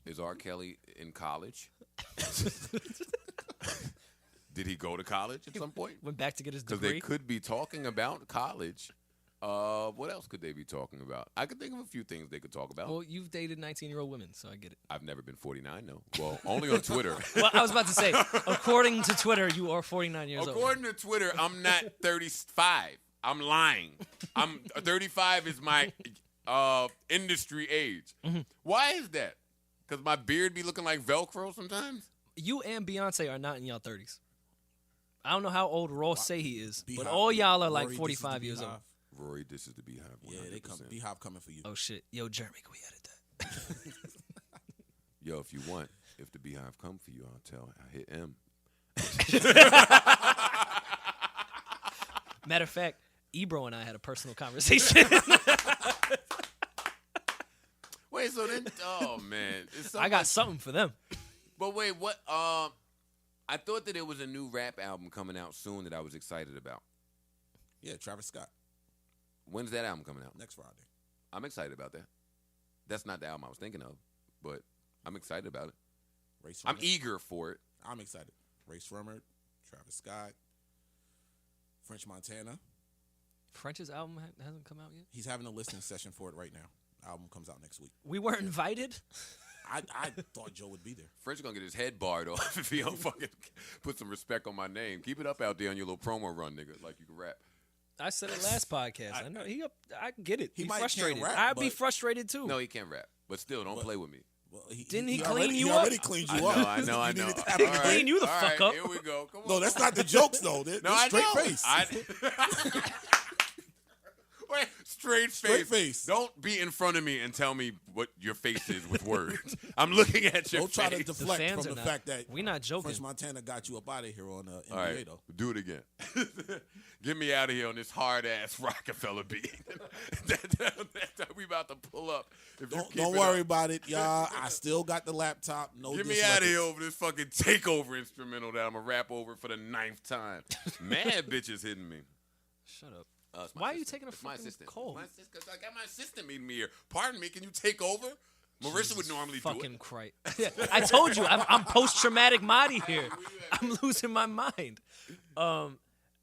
is R. Kelly in college? Did he go to college at some point? Went back to get his Because degree. they could be talking about college. What else could they be talking about? I could think of a few things they could talk about. Well, you've dated 19-year-old women, so I get it. I've never been 49, no. Well, only on Twitter. Well, I was about to say, according to Twitter, you are 49 years old. According to Twitter, I'm not 35. I'm lying. 35 is my industry age. Mm-hmm. Why is that? Because my beard be looking like Velcro sometimes? You and Beyonce are not in y'all 30s. I don't know how old Ross say he is, Beehive. but all y'all are like Rory, 45 years old. Rory, this is the Beehive. 100%. Yeah, they come. Beehive coming for you. Oh, shit. Yo, Jeremy, can we edit that? Yo, if you want, if the Beehive come for you, I hit M. Matter of fact, Ebro and I had a personal conversation. Wait, so then, oh man, it's so I got much- something for them. But wait, what? I thought that there was a new rap album coming out soon that I was excited about. Yeah, Travis Scott When's that album coming out? next Friday. I'm excited about that. That's not the album I was thinking of, but I'm excited about it. Race I'm Rummer. eager for it. I'm excited. Race Rummer, Travis Scott, French Montana. French's album hasn't come out yet? He's having a listening session for it right now. Album comes out next week. We weren't invited? I thought Joe would be there. French gonna get his head barred off if he don't fucking put some respect on my name. Keep it up out there on your little promo run, nigga, like you can rap. I said it last podcast. I know I get it. He He's might can't frustrated. rap, I'd be but- frustrated too. No, he can't rap, but still, don't play with me. Well, Didn't he already- clean you he up? already cleaned you up. I know. You needed to have He a All clean you the all fuck up. Here we go. Come on. No, that's not the jokes though. They're No, I straight know. face. Wait, straight Straight face. Don't be in front of me and tell me what your face is with words. I'm looking at your Don't try to face. deflect fans from are the not- fact that we not joking. French Montana got you up out of here on NBA All right, though. do it again. Get me out of here on this hard ass Rockefeller beat that we about to pull up. If you keep Don't it worry up. about it, y'all. I still got the laptop. No, Get me diss out of records. here over this fucking takeover instrumental that I'm gonna rap over for the 9th time. Mad bitches hitting me. Shut up. It's my Why are you assistant. taking a It's my fucking assistant. cold? My assistant, 'cause I got my assistant meeting me here. Pardon me, can you take over? Marissa would normally do Fucking it. Christ. I told you, I'm post-traumatic Marty here. I'm losing my mind.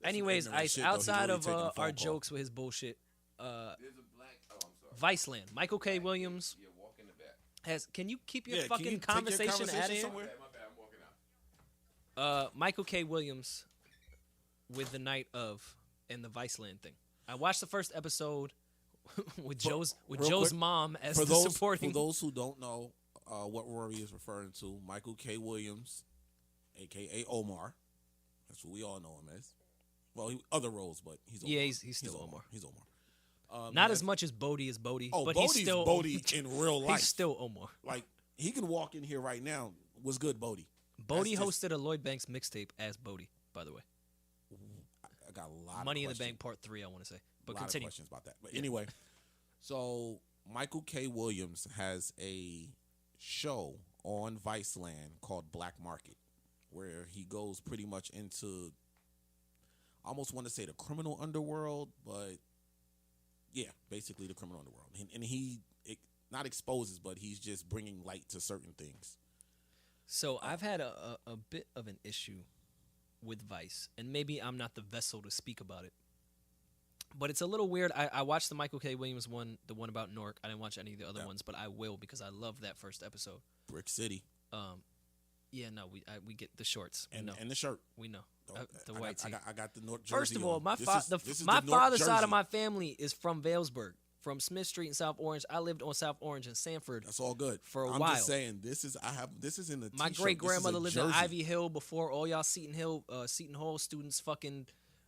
Anyways, ignorant Ice, shit, though. He's outside already of taking a phone our call. jokes with his bullshit, There's a black. Oh, I'm sorry. Viceland, Michael K. Williams Yeah, walk in the back. has. Can you keep your Yeah, can fucking you take your conversation out of conversation here? somewhere? My bad, I'm walking out. Michael K. Williams with the night of and the Viceland thing. I watched the first episode with Joe's real quick, mom as For the those, supporting. for those who don't know what Rory is referring to, Michael K. Williams, a.k.a. Omar. That's what we all know him as. Well, other roles, but he's Omar. Yeah, he's still Omar. He's Omar. Not as much as Bodie is Bodie, Oh, but Bodie's he's still Bodie in real life. He's still Omar. Like, he can walk in here right now. What's good, Bodie? Bodie That's just- hosted a Lloyd Banks mixtape as Bodie, by the way. I got a lot Money of in the questions. Bank Part 3, I want to say. But a lot continue. of questions about that. But anyway, so Michael K. Williams has a show on Viceland called Black Market, where he goes pretty much into, I almost want to say the criminal underworld, but yeah, basically the criminal underworld. And he not exposes, but he's just bringing light to certain things. So I've had a bit of an issue with Vice, and maybe I'm not the vessel to speak about it. But it's a little weird. I watched the Michael K. Williams one, the one about Newark. I didn't watch any of the other ones, but I will because I love that first episode. Brick City Yeah, no, we get the shorts. and No, and the shirt. we know Oh, the I white got, tee. I got the North Jersey. First of all, on. my This is my the North father's side Jersey. of my family is from Vailsburg, from Smith Street in South Orange. I lived on South Orange in Sanford. That's all good. For a I'm while. just saying this is in the My t-shirt. great grandmother This lived is a in jersey. Ivy Hill before all y'all Seton Hall students fucking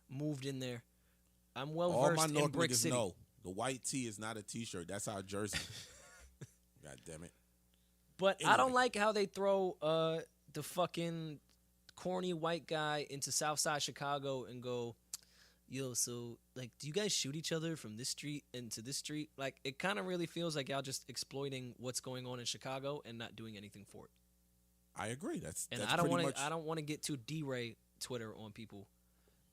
moved in there. I'm well All my versed in North Brick niggas City. know the white tee is not a t-shirt. That's our jersey. God damn it. But I don't Anyway. like how they throw the fucking corny white guy into Southside Chicago and go, yo, so, like, do you guys shoot each other from this street into this street? Like, it kind of really feels like y'all just exploiting what's going on in Chicago and not doing anything for it. I agree. That's And that's I don't pretty want much. to. I don't want to get too D-Ray Twitter on people,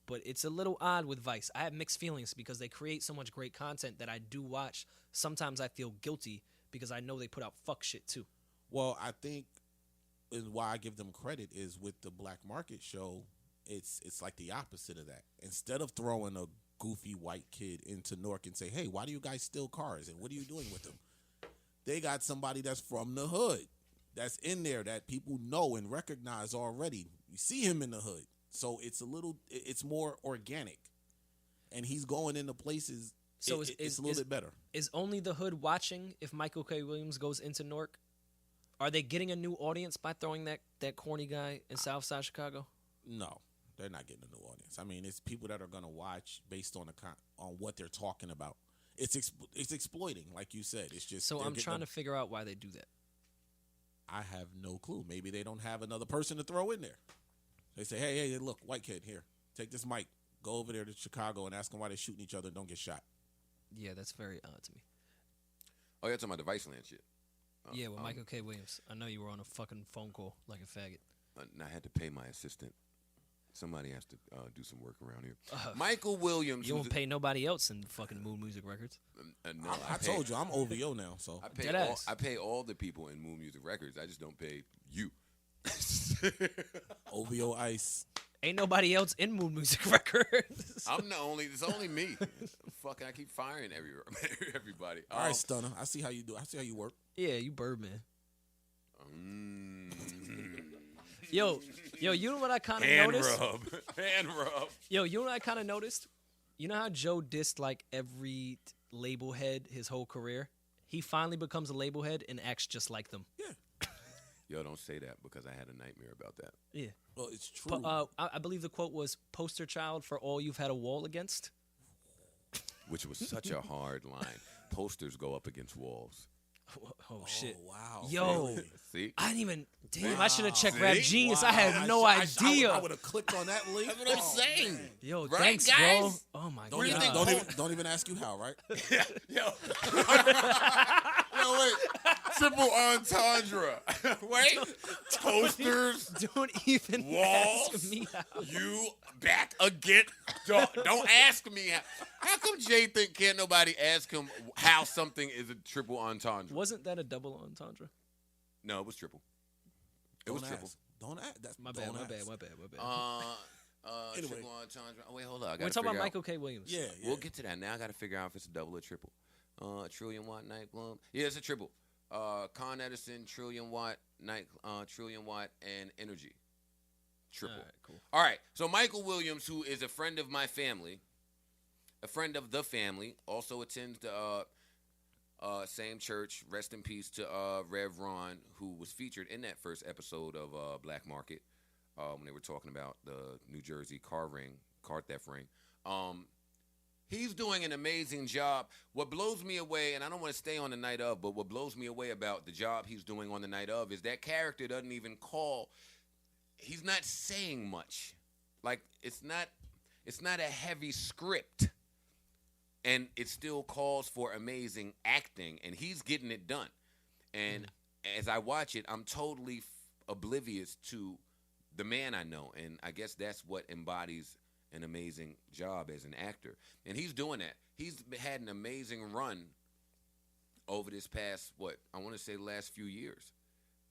but it's a little odd with Vice. I have mixed feelings because they create so much great content that I do watch. Sometimes I feel guilty because I know they put out fuck shit too. Well, I think is why I give them credit is with the Black Market show. It's like the opposite of that. Instead of throwing a goofy white kid into Newark and say, hey, why do you guys steal cars and what are you doing with them? They got somebody that's from the hood that's in there that people know and recognize already. You see him in the hood. So it's more organic. And he's going into places, So it's a little bit better. Is only the hood watching if Michael K. Williams goes into Newark? Are they getting a new audience by throwing that corny guy in Southside Chicago? No, they're not getting a new audience. I mean, it's people that are going to watch based on on what they're talking about. It's exploiting, like you said. It's just so I'm trying to figure out why they do that. I have no clue. Maybe they don't have another person to throw in there. They say, hey, look, white kid, here, take this mic, go over there to Chicago and ask them why they're shooting each other and don't get shot. Yeah, that's very odd to me. Oh, you're talking about the Viceland shit. Yeah, with Michael K. Williams. I know you were on a fucking phone call like a faggot. And I had to pay my assistant. Somebody has to do some work around here. Michael Williams. You don't pay nobody else in fucking Moon Music Records. No, I told you, I'm OVO now, so. I pay all the people in Moon Music Records. I just don't pay you. OVO Ice. Ain't nobody else in Moon Music Records. It's only me. Fucking, I keep firing everybody. All right, Stunner. I see how you do. I see how you work. Yeah, you Birdman. Yo, you know what I kind of noticed? Hand rub. Yo, you know what I kind of noticed? You know how Joe dissed like every label head his whole career? He finally becomes a label head and acts just like them. Yeah. Yo, don't say that because I had a nightmare about that. Yeah. Well, it's true. I believe the quote was, poster child for all you've had a wall against. Which was such a hard line. Posters go up against walls. Oh shit. Wow. Yo. Really? See? I didn't even. Damn, Wow. I should have checked See? Rap Genius. I had no idea. I would have clicked on that link. That's what I'm saying. Man. Yo, Right, thanks, guys? bro. Oh my Don't god. even, don't even ask you how, right? Yo. Yo, wait. Triple entendre. Wait. Toasters. Don't even Walls. ask me how. You back again. Don't ask me how come Jay can't nobody ask him how something is a triple entendre? Wasn't that a double entendre? No, it was triple. It was triple. Don't ask. That's My bad. don't My ask. bad. My bad. My bad. Anyway. Triple entendre. Oh, wait, hold on. I gotta We're talking about figure out. Michael K. Williams. Yeah. We'll get to that. Now I got to figure out if it's a double or triple. Trillion watt night bloom. Yeah, it's a triple. Con Edison, trillion watt and energy. Triple. All right, cool. All right. So Michael Williams, who is a friend of my family, a friend of the family, also attends the same church. Rest in peace to Rev Ron, who was featured in that first episode of Black Market when they were talking about the New Jersey car theft ring. He's doing an amazing job. What blows me away, and I don't want to stay on the night of, but what blows me away about the job he's doing on the night of is that character doesn't even call. He's not saying much. Like it's not a heavy script. And it still calls for amazing acting, and he's getting it done. And as I watch it, I'm totally oblivious to the man I know, and I guess that's what embodies an amazing job as an actor. And he's doing that. He's had an amazing run over this past, I want to say the last few years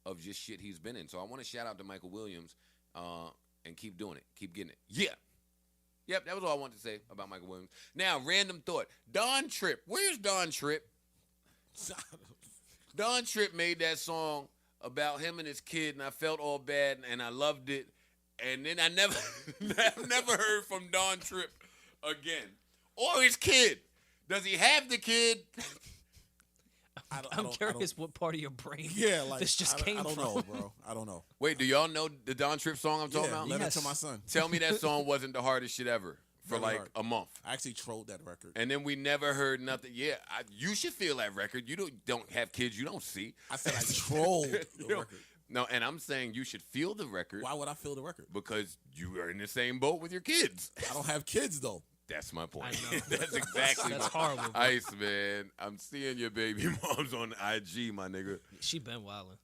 of just shit he's been in. So I want to shout out to Michael Williams and keep doing it. Keep getting it. Yeah. Yep, that was all I wanted to say about Michael Williams. Now, random thought. Don Tripp. Where's Don Tripp? Don Tripp made that song about him and his kid, and I felt all bad, and I loved it. And then I never heard from Don Tripp again. Or his kid. Does he have the kid? I'm curious what part of your brain this just came I don't from. know, bro. I don't know. Wait, do y'all know the Don Tripp song I'm talking about? Let Yes. it to my son. Tell me that song wasn't the hardest shit ever for Very like hard. a month. I actually trolled that record. And then we never heard nothing. Yeah, you should feel that record. You don't have kids you don't see. I said I trolled the Yo, record. No, and I'm saying you should feel the record Why would I feel the record? because you are in the same boat with your kids. I don't have kids though. That's my point. I know. That's exactly That's my horrible, bro. Ice, man. I'm seeing your baby moms on IG, my nigga. She been wildin'.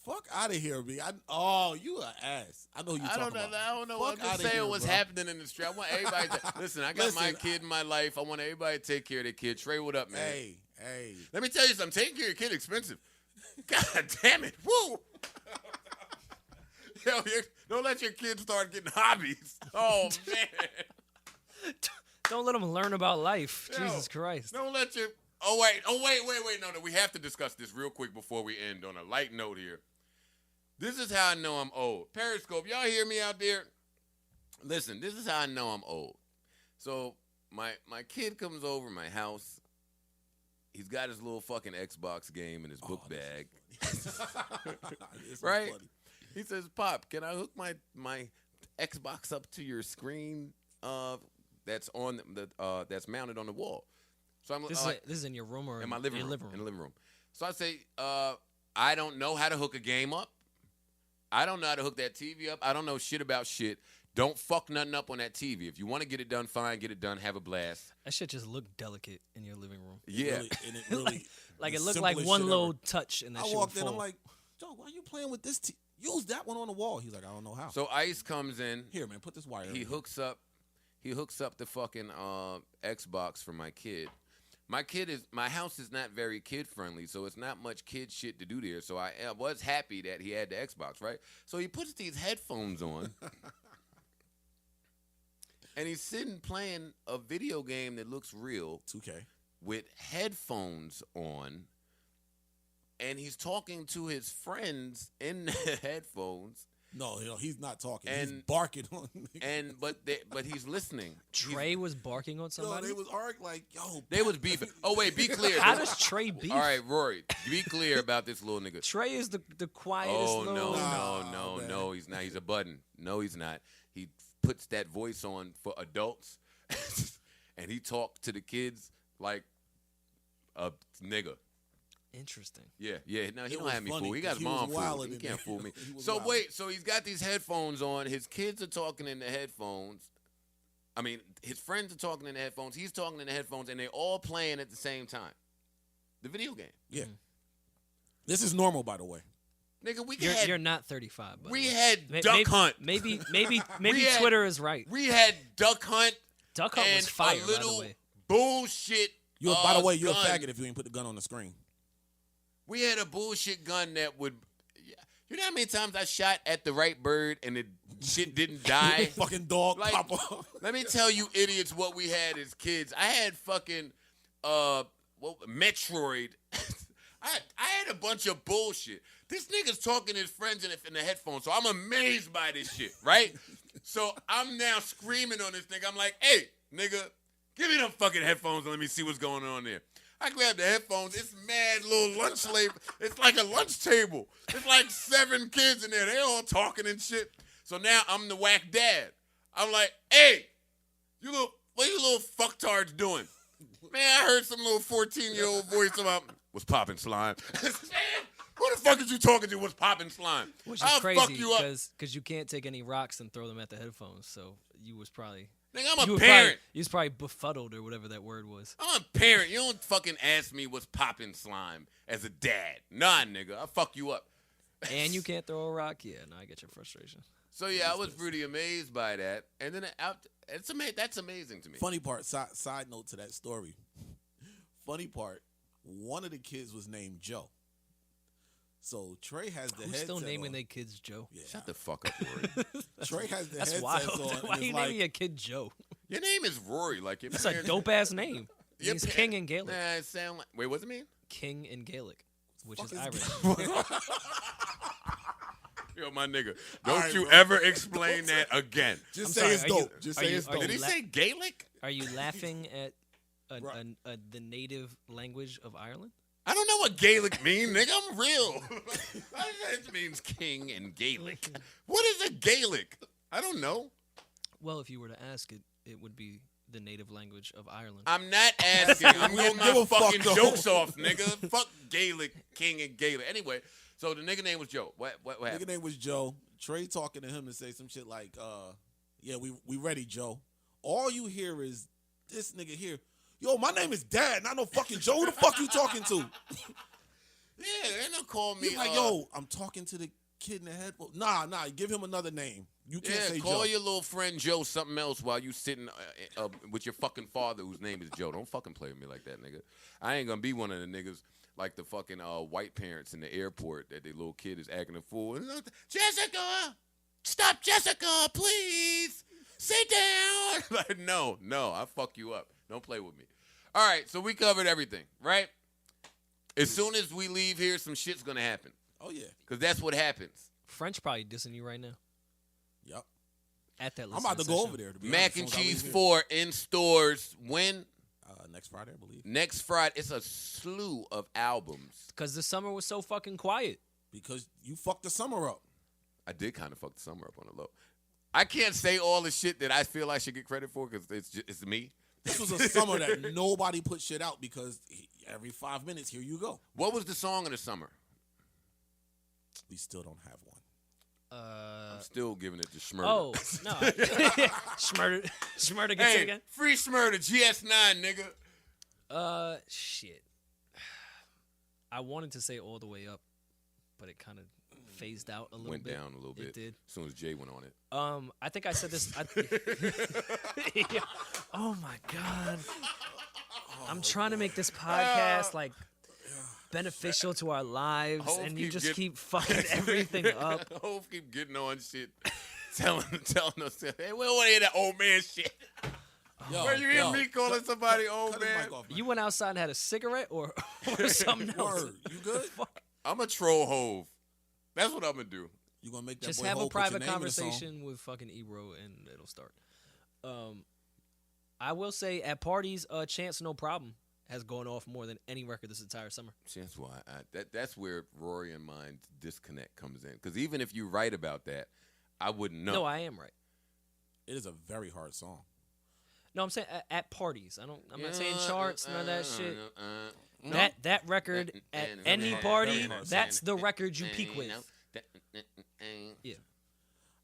Fuck out of here, B. You an ass. I know who you I talking don't know. about. I don't know. Fuck I'm just outta saying here, what's bro. happening in the street. I want everybody to listen. I got my Listen, kid in my life. I want everybody to take care of their kid. Trey, what up, man? Hey. Let me tell you something. Taking care of your kid expensive. God damn it. Woo. Yo, don't let your kids start getting hobbies. Oh, man. Don't let him learn about life. Yo, Jesus Christ. Don't let your. Oh wait. No. We have to discuss this real quick before we end on a light note here. This is how I know I'm old. Periscope, y'all hear me out there? Listen, this is how I know I'm old. So my kid comes over my house. He's got his little fucking Xbox game in his book bag. Right? Funny. He says, "Pop, can I hook my Xbox up to your screen that's on that's mounted on the wall?" So I'm this is in your room or in my living room? living room? In the living room. So I say, I don't know how to hook a game up. I don't know how to hook that TV up. I don't know shit about shit. Don't fuck nothing up on that TV. If you want to get it done, fine, get it done, have a blast. That shit just looked delicate in your living room. Yeah. And it really like it looked like one little touch and that I shit walked would in, fall. I'm like, Joe, why are you playing with this use that one on the wall. He's like, I don't know how. So Ice comes in. Here, man, put this wire in. He hooks up the fucking Xbox for my kid. My house is not very kid friendly, so it's not much kid shit to do there. So I was happy that he had the Xbox, right? So he puts these headphones on, and he's sitting playing a video game that looks real, 2K, with headphones on, and he's talking to his friends in the headphones. No, he's not talking. And, he's barking on. But he's listening. Trey was barking on somebody. They was arguing like, yo. They was beefing. Oh wait, be clear. How does Trey beef? All right, Rory, be clear about this little nigga. Trey is the quietest. Oh little... no, he's not. He's a Budden. No, he's not. He puts that voice on for adults, and he talks to the kids like a nigga. Interesting. Yeah. No, he don't have me fooled. He got his mom fooled. He can't fool me. So so he's got these headphones on. His kids are talking in the headphones. I mean, his friends are talking in the headphones. He's talking in the headphones, and they're all playing at the same time. The video game. Yeah. This is normal, by the way. Nigga, you're not 35. We had Duck Hunt. Maybe Twitter is right. We had Duck Hunt. Duck Hunt was fire, a little by the way. Bullshit. By the way, you're a faggot if you ain't put the gun on the screen. We had a bullshit gun that would. You know how many times I shot at the right bird and the shit didn't die? Fucking dog pop up. Let me tell you idiots what we had as kids. I had fucking Metroid. I had a bunch of bullshit. This nigga's talking to his friends in the headphones, so I'm amazed by this shit, right? So I'm now screaming on this nigga. I'm like, hey, nigga, give me them fucking headphones and let me see what's going on there. I grab the headphones. It's mad little lunch label. It's like a lunch table. It's like 7 kids in there. They all talking and shit. So now I'm the whack dad. I'm like, hey, what you little fucktards doing? Man, I heard some little 14-year-old voice about, what's poppin' slime? Man, who the fuck is you talking to? What's poppin' slime? Which is crazy because you can't take any rocks and throw them at the headphones. So you was probably... Nigga, I'm a parent. You was probably befuddled or whatever that word was. I'm a parent. You don't fucking ask me what's poppin' slime as a dad. Nah, nigga. I'll fuck you up. And you can't throw a rock? Yeah, no, I get your frustration. So, yeah, I was pretty amazed by that. And then that's amazing to me. Funny part, side note to that story. Funny part, one of the kids was named Joe. So Trey has the headset still naming on. their kids Joe? Yeah. Shut the fuck up, Rory. Trey has the That's headset wild. on. Why are you naming your kid Joe? Your name is Rory. Like your That's a dope-ass name. It means king in Gaelic. Nah, it sound like... Wait, what's it mean? King in Gaelic, which is Irish. Yo, my nigga, don't you ever explain that again. Just say it's dope. Just say it's dope. Did he say Gaelic? Are you laughing at the native language of Ireland? I don't know what Gaelic means, nigga. I'm real. That means king in Gaelic. What is a Gaelic? I don't know. Well, if you were to ask it, it would be the native language of Ireland. I'm not asking. I'm getting my fucking jokes off, nigga. Fuck Gaelic, king in Gaelic. Anyway, so the nigga name was Joe. What happened? Nigga name was Joe. Trey talking to him to say some shit like, yeah, we ready, Joe. All you hear is this nigga here. Yo, my name is Dad, not no fucking Joe. Who the fuck you talking to? Yeah, they don't call me. He's like, yo, I'm talking to the kid in the headphone. Nah, give him another name. You can't say Joe. Call your little friend Joe something else while you sitting with your fucking father whose name is Joe. Don't fucking play with me like that, nigga. I ain't gonna be one of the niggas like the fucking white parents in the airport that their little kid is acting a fool. Jessica! Stop, Jessica, please! sit down. Like, no, I fuck you up. Don't play with me. All right, so we covered everything, right? As soon as we leave here, some shit's going to happen. Oh, yeah. Because that's what happens. French probably dissing you right now. Yep. At that I'm about to go over there. To be Mac honest, and Cheese here. 4 in stores when? Next Friday, I believe. Next Friday. It's a slew of albums. Because the summer was so fucking quiet. Because you fucked the summer up. I did kind of fuck the summer up on the low. I can't say all the shit that I feel I should get credit for because it's me. This was a summer that nobody put shit out because every 5 minutes, here you go. What was the song of the summer? We still don't have one. I'm still giving it to Schmurda. Oh, no. Schmurda gets it Hey, again? free Schmurda, GS9, nigga. Shit. I wanted to say All the Way Up, but it kind of phased out a little Went bit. down a little bit. It did. As soon as Jay went on it. I think I said this. Yeah. Oh, my God. I'm trying to make this podcast, like, beneficial to our lives, Hov and you keep just getting- keep fucking everything up. Hov keep getting on shit, telling us, hey, we don't want to hear that old man shit. Yo, Where you hear me calling somebody old cut his man? mic off, man. You went outside and had a cigarette or something else? Word. You good? I'm a troll Hov. That's what I'm going to do. You gonna make that Just boy have a Hov put your private name in the song? conversation with fucking Ebro and it'll start. I will say at parties, Chance No Problem has gone off more than any record this entire summer. See, that's why that's where Rory and mine's disconnect comes in. Because even if you write about that, I wouldn't know. No, I am right. It is a very hard song. No, I'm saying at parties. I'm not saying charts, none of that shit. No. That record at any party, that's the record you peak with. Yeah.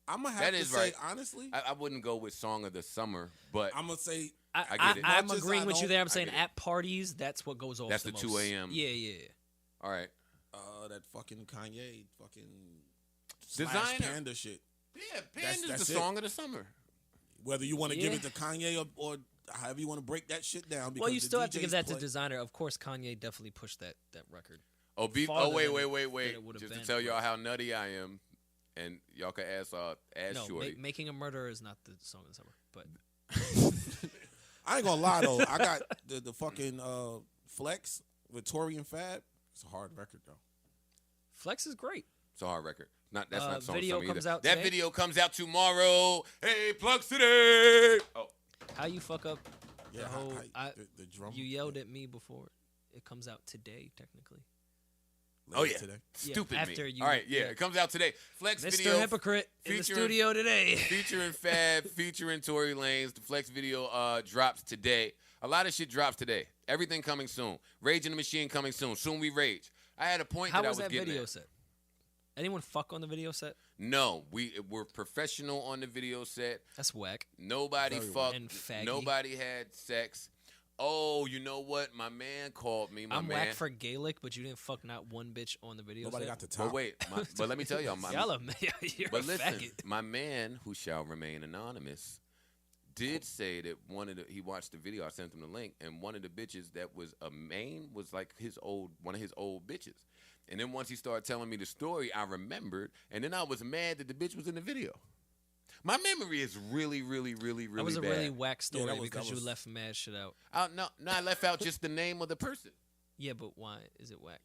I'm gonna That have to is say right. honestly. I wouldn't go with Song of the Summer, but I'm gonna say I get it. I'm Much as agreeing I with you don't- there. I'm I saying get it. at parties, that's what goes off That's the the most. 2 a.m.. Yeah. all right. that fucking Kanye fucking Designer. slash Panda shit. Yeah, Panda's that's the it. Song of the Summer. Whether you want to give Yeah. it to Kanye or however you want to break that shit down. Because Well, you the still have to DJs give that to play- designer. Of course, Kanye definitely pushed that record. Wait, farther than wait. it would've Just been, to tell y'all but- how nutty I am, and y'all can ask No, Shorty. Making a Murderer is not the song of the summer. But I ain't gonna lie though. I got the fucking Flex with Tory and Fab. It's a hard record though. Flex is great. It's a hard record. That's not Song of the video Summer either. comes out That today? video comes out tomorrow. Hey, Plug City. Oh, How you fuck up Yeah, the whole? the drum. You yelled at me before. It comes out today, technically. oh yeah. Today. Stupid after me. you- All right, yeah. yeah. It comes out today. Flex Mr. video. Hypocrite in the featuring- studio today. Featuring Fab, featuring Tory Lanez. The Flex video drops today. A lot of shit drops today. Everything coming soon. Rage in the Machine coming soon. Soon we rage. I had a point How that I was was that getting video at. set? Anyone fuck on the video set? No, we're professional on the video set. That's whack. Nobody Very fucked. And faggy. Nobody had sex. Oh, you know what? My man called me. I'm whack for Gaelic, but you didn't fuck not one bitch on the video Nobody set. got the top. But wait, but let me tell y'all, Y'all are you're but a listen, faggot. my man, who shall remain anonymous, did say that he watched the video. I sent him the link, and one of the bitches that was a main was like one of his old bitches. And then once he started telling me the story, I remembered, and then I was mad that the bitch was in the video. My memory is really, really, really, really That was a bad. really whack story that was- because that was- you left mad shit out. No, I left out just the name of the person. Yeah, but why is it whack?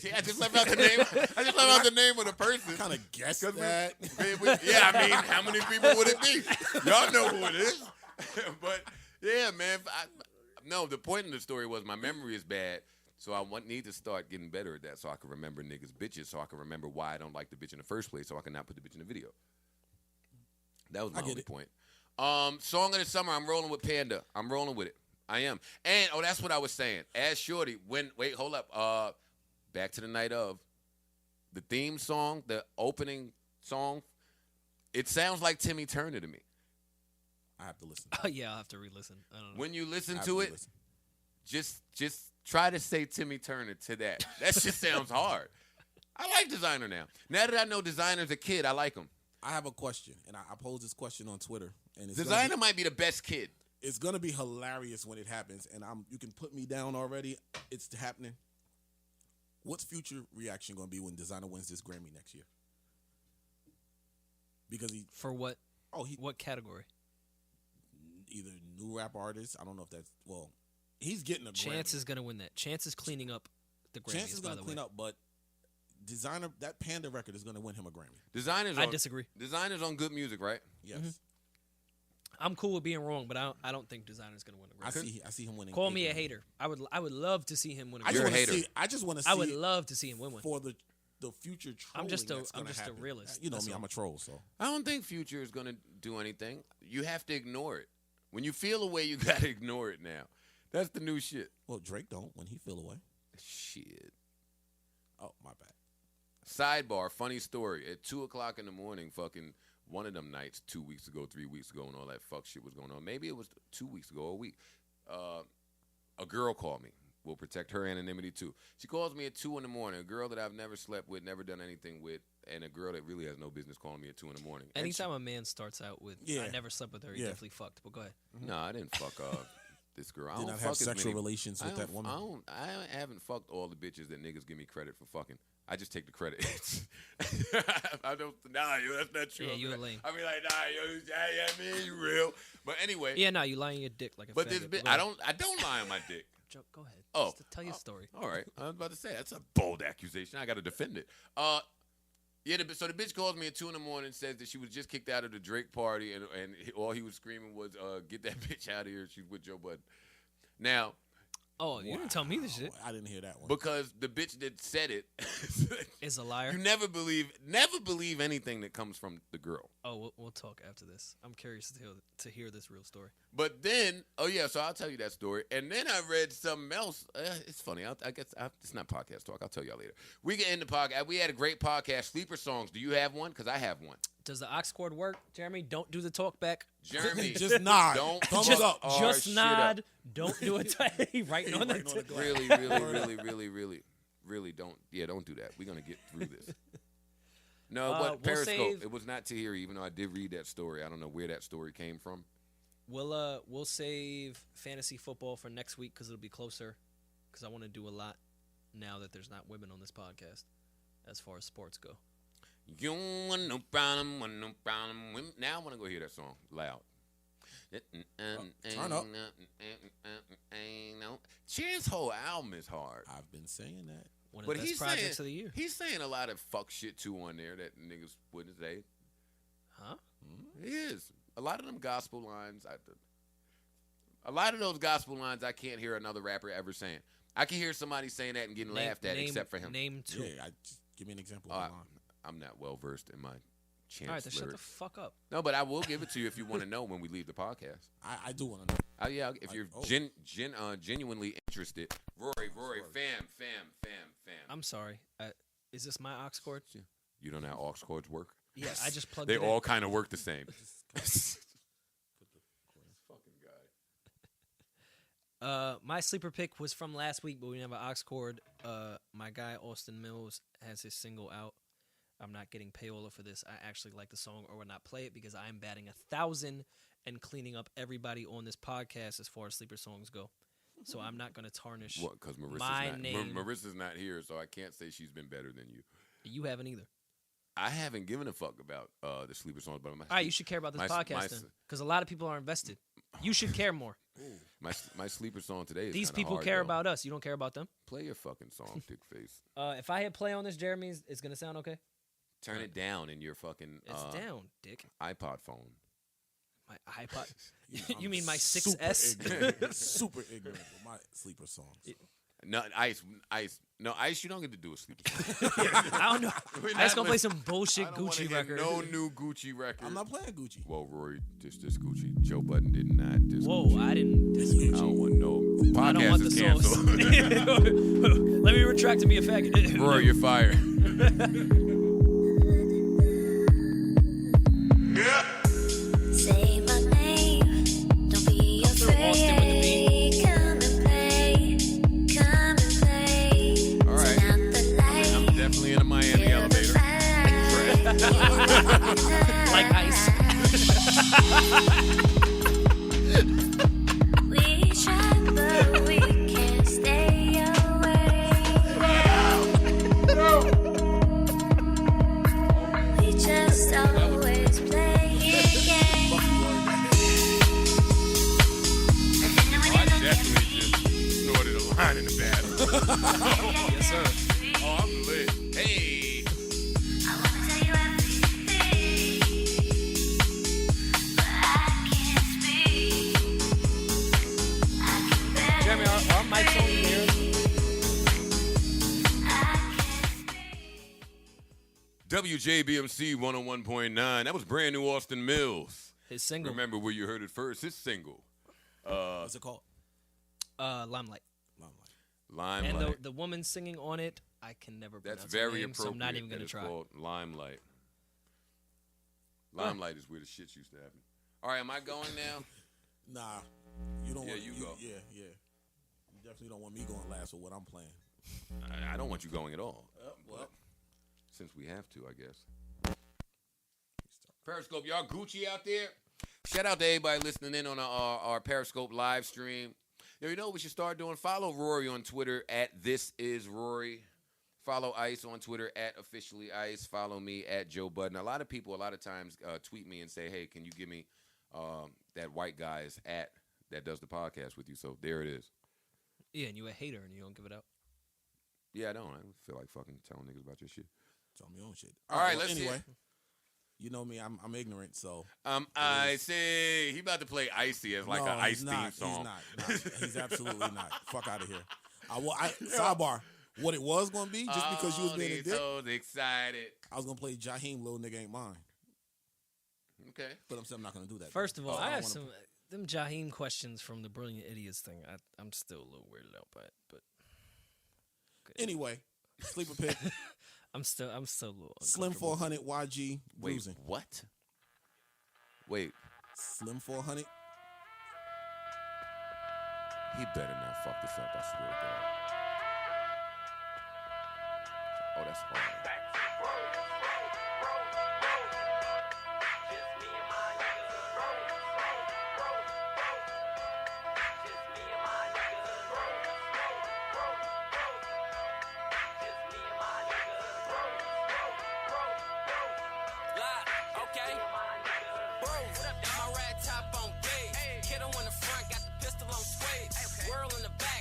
Yeah, I just left out the name. I just left out the name of the person. Kind of guessed 'Cause that. yeah, I mean, how many people would it be? Y'all know who it is. But yeah, man. No, the point of the story was my memory is bad, so I need to start getting better at that, so I can remember niggas' bitches, so I can remember why I don't like the bitch in the first place, so I can not put the bitch in the video. That was my only point. Song of the Summer. I'm rolling with Panda. I'm rolling with it. I am. And that's what I was saying. As Shorty, hold up. Back to the night of. The theme song, the opening song, it sounds like Timmy Turner to me. I have to listen. Oh yeah, I'll have to re-listen. I don't know. When you listen I have to it, listen. just try to say Timmy Turner to that. That just sounds hard. I like Designer now. Now that I know Designer's a kid, I like him. I have a question, and I posed this question on Twitter. And it's Designer might be the best kid. It's gonna be hilarious when it happens, and you can put me down already. It's happening. What's Future reaction gonna be when Designer wins this Grammy next year? Because For what? Oh, What category? either new rap artist. I don't know if that's he's getting a Chance Grammy. is gonna win that. Chance is cleaning up the Grammys. Chance is by gonna the clean way. up, but Designer, that Panda record is gonna win him a Grammy. Designers. I disagree. Designers on good music, right? Yes, I'm cool with being wrong, but I don't think Designer's gonna win a Grammy. I see him winning. Call me a Grammy. hater. I would love to see him win a I Grammy. just You're a want to hater. see. I just want to see. I would love to see him win one. for the future trolling. I'm just a happen. realist, You know that's me. all. I'm a troll. So I don't think Future is gonna do anything. You have to ignore it. When you feel a way, you gotta ignore it now. That's the new shit. well, Drake don't when he feel away. Shit. Oh, my bad. Sidebar, funny story. At 2:00 in the morning, fucking one of them nights 2 weeks ago, 3 weeks ago, and all that fuck shit was going on. Maybe it was 2 weeks ago, a week. A girl called me. We'll protect her anonymity too. She calls me at 2 in the morning. A girl that I've never slept with, never done anything with, and a girl that really has no business calling me at 2 in the morning. And Anytime a man starts out with "I never slept with her," he definitely fucked. But go ahead. No, I didn't fuck this girl. I Did don't not fuck have as sexual many- relations with that woman. I haven't fucked all the bitches that niggas give me credit for fucking. I just take the credit. I don't. Nah, yo, that's not true. Yeah, you a lame. I mean, like, nah, yo, yeah, man, you real. But anyway. Yeah, no, you lying your dick like a But faggot. this bitch, Go I ahead. don't lie on my dick. Joe, go ahead. Oh. Just to tell your story. All right, I was about to say that's a bold accusation. I got to defend it. Yeah. So the bitch calls me at 2 in the morning and says that she was just kicked out of the Drake party, and all he was screaming was, "Get that bitch out of here!" She's with Joe Budden. Now. Oh, you didn't tell me this shit. I didn't hear that one. Because the bitch that said it Is a liar. You never believe anything that comes from the girl. Oh, we'll talk after this. I'm curious to hear this real story. But then, so I'll tell you that story. And then I read something else. It's funny. I guess it's not podcast talk. I'll tell y'all later. We get into podcast. We had a great podcast, Sleeper Songs. Do you have one? Because I have one. Does the aux cord work, Jeremy? Don't do the talk back. Jeremy, just nod. Don't Thumbs fuck up. our Just shit nod. up. Don't do it. Right on the tip. Really don't. Yeah, don't do that. We're gonna get through this. No, but we'll Periscope. save- It was not Tahiri, even though I did read that story. I don't know where that story came from. We'll save fantasy football for next week because it'll be closer. Because I want to do a lot now that there's not women on this podcast, as far as sports go. You want no problem, Now I want to go hear that song loud. Turn up. Chance's whole album is hard. I've been saying that. One of But the best he's projects saying, of the year. He's saying a lot of fuck shit too on there that niggas wouldn't say. Huh? He is. A lot of them gospel lines. A lot of those gospel lines I can't hear another rapper ever saying. I can hear somebody saying that and getting laughed at, except for him. Name two. Yeah, just give me an example. Of the line. I'm not well versed in my Chance All right, then shut the lyrics. fuck up. No, but I will give it to you if you want to know when we leave the podcast. I do want to know. Yeah, if you're genuinely interested. Rory, fam. I'm sorry. Is this my aux cord? You don't know how aux cords work? Yeah, I just plugged They it all in. kind of work the same. Fucking guy. My sleeper pick was from last week, but we didn't have an aux cord. My guy Austin Mills has his single out. I'm not getting payola for this. I actually like the song or will not play it because I'm batting 1,000 and cleaning up everybody on this podcast as far as sleeper songs go. So I'm not going to tarnish What? Because my name. Marissa's not here, so I can't say she's been better than you. You haven't either. I haven't given a fuck about the sleeper songs, but All right, you should care about this podcast then, because a lot of people are invested. You should care more. my sleeper song today is These kinda people hard, care though. about us. You don't care about them. Play your fucking song, dick face. If I hit play on this, Jeremy, it's going to sound okay? Turn it down in your fucking It's down, dick. iPod phone. My iPod. You I'm mean my super 6S? ignorant. Super ignorant with my sleeper songs. No, Ice. No, Ice, you don't get to do a sleeper song. I don't know. We're I just not gonna play some bullshit I don't wanna Gucci hear record. No new Gucci record. I'm not playing Gucci. Well, Rory, this Gucci. Joe Budden did not. This Whoa, Gucci. I didn't diss I Gucci. don't want no. I don't Podcast want the is sauce. canceled. Let me retract and be a faggot. Rory, you're fired. Say my name, don't be through Austin with the afraid. Come and play. All right. Turn out the light. I'm definitely in a Miami Feel the elevator. fight. Like ice. We try, but we can't stay away. WJBMC 101.9. That was brand new Austin Mills. His single. Remember where you heard it first. His single. What's it called? Limelight. Limelight. And the woman singing on it, I can never pronounce That's her very name, appropriate. so I'm not even that going to it's try. called Limelight. Limelight is where the shit used to happen. All right, am I going now? Nah, you don't. Yeah, want, you go. Yeah. You definitely don't want me going last with what I'm playing. I don't want you going at all. Well, Since we have to, I guess. Periscope, y'all Gucci out there? Shout out to everybody listening in on our Periscope live stream. You know what we should start doing? Follow Rory on Twitter at @ThisIsRory. Follow Ice on Twitter at @OfficiallyIce. Follow me at Joe Budden. A lot of people, a lot of times, tweet me and say, hey, can you give me that white guy's @ that does the podcast with you? So there it is. Yeah, and you a hater and you don't give it out. Yeah, I don't feel like fucking telling niggas about your shit. tell me your own shit. All right, well, let's see anyway. it. You know me, I'm ignorant, so. Icy. He about to play Icy as like No, an Ice he's theme not. song. He's not. He's absolutely not. Fuck out of here. Sidebar. What it was going to be, just because you was being a dick, so excited. I was going to play Jaheim, Little Nigga Ain't Mine. Okay. But I'm not going to do that. First of all, I don't have wanna- some them Jaheim questions from the Brilliant Idiots thing. I'm still a little weirded out by it, but Anyway, sleeper pick. I'm still a little Slim uncomfortable. 400 YG Wait, bruising. what? Wait, Slim 400. he better not fuck this up, I swear to God. Oh, that's hard.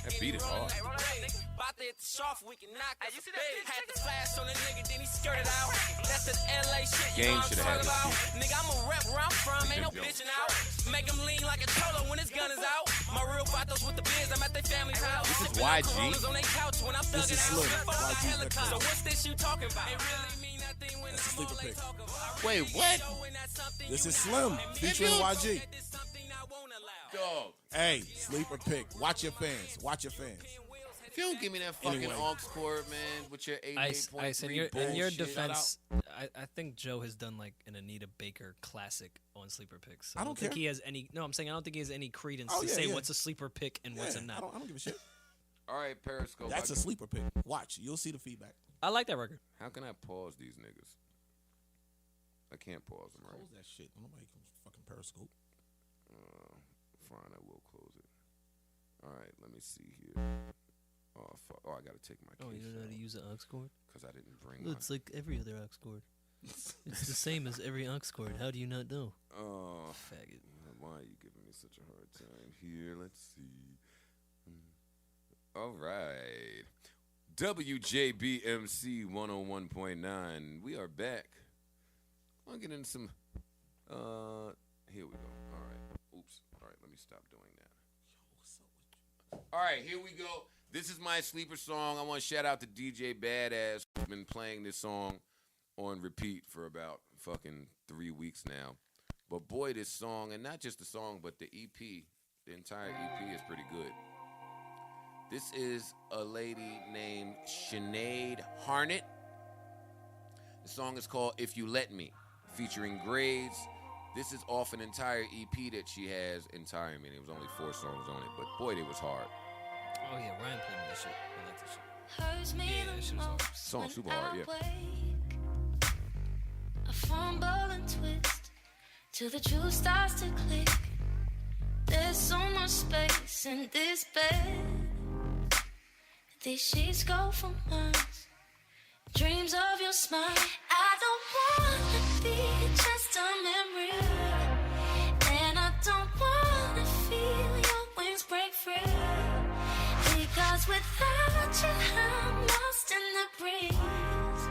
That beat is hard. About to hit the shaft, we can knock us a bed. Had the flash on the nigga, then he skirted out. That's the LA shit, you Game know what shoulda I'm had talking this about. Nigga, I'm a rep where I'm from, ain't no bitching out. Make him lean like a cholo when his gun is out. My real vatos with the biz, I'm at their family's house. This is Sipping YG? on Coronas on their couch when I'm This is thugging out. Slim. Flip over YG's helicopter. So that what's this you talking about? It really mean nothing when That's a I'm all sleeper they pick. talk about. Wait, what? This is Slim featuring YG. This something I won't allow. Dog. Hey, sleeper pick. Watch your fans. Watch your fans. If you don't give me that fucking Anyway. aux cord, man, with your 88.3 Ice, in your bullshit. defense, I think Joe has done like an Anita Baker classic on sleeper picks. So I don't think care. he has any. No, I'm saying I don't think he has any credence Oh, to yeah, say yeah. what's a sleeper pick and what's a Yeah, not. I don't give a shit. All right, Periscope. That's a sleeper pick. Watch. You'll see the feedback. I like that record. How can I pause these niggas? I can't pause them, right? Close that shit. Nobody can fucking Periscope. Fine, I will close it. All right, let me see here. Oh, fuck. Oh, I got to take my Oh, you case don't know how to out use an aux cord? because I didn't bring my... It's like every other aux cord. It's the same as every aux cord. How do you not know? Oh, Faggot. why are you giving me such a hard time here? Let's see. All right. WJBMC 101.9. We are back. I'll get into some... here we go. All right. Oops. All right, let me stop doing that. All right, here we go. This is my sleeper song. I want to shout out to DJ Badass, who's been playing this song on repeat for about fucking 3 weeks now. But boy, this song, and not just the song, but the EP, the entire EP is pretty good. This is a lady named Sinead Harnett. The song is called If You Let Me, featuring Grades. This is off an entire EP that she has entire. I mean, it was only 4 songs on it, but boy, it was hard. Oh yeah, Ryan played me this shit. I like this shit. Hurts me Yeah, that the shit was hard. most Song when super hard, I yeah. wake. I fumble and twist till the truth starts to click. There's so much space in this bed. These sheets go for months. Dreams of your smile. I don't wanna be just a memory, and I don't wanna feel your wings break free. Because without you, I'm lost in the breeze.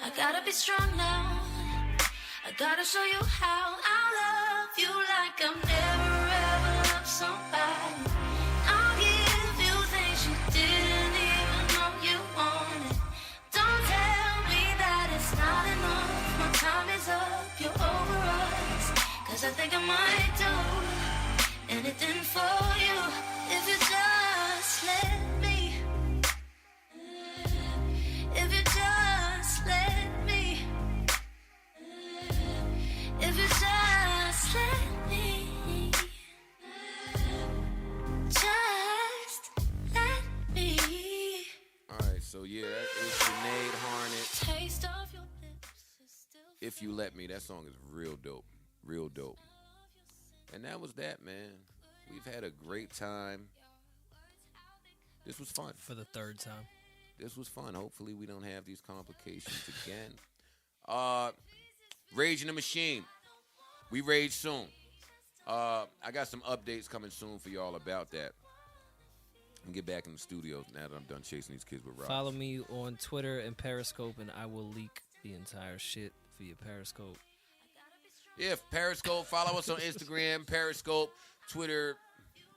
I gotta be strong now. I gotta show you how I love you like I've never ever loved somebody. I'll give you things you didn't even know you wanted. Don't tell me that it's not think I might do anything for you if you just let me. If you just let me. If you just let me. Just let me. All right, so yeah, that is Sinead Harnett. Taste of your lips is still If You Let Me. That song is real dope. Real dope. And that was that, man. We've had a great time. This was fun. For the third time. This was fun. Hopefully we don't have these complications again. Rage in the Machine. We rage soon. I got some updates coming soon for y'all about that. And get back in the studio now that I'm done chasing these kids with rocks. Follow me on Twitter and Periscope, and I will leak the entire shit via Periscope. Yeah, Periscope. Follow us on Instagram, Periscope, Twitter.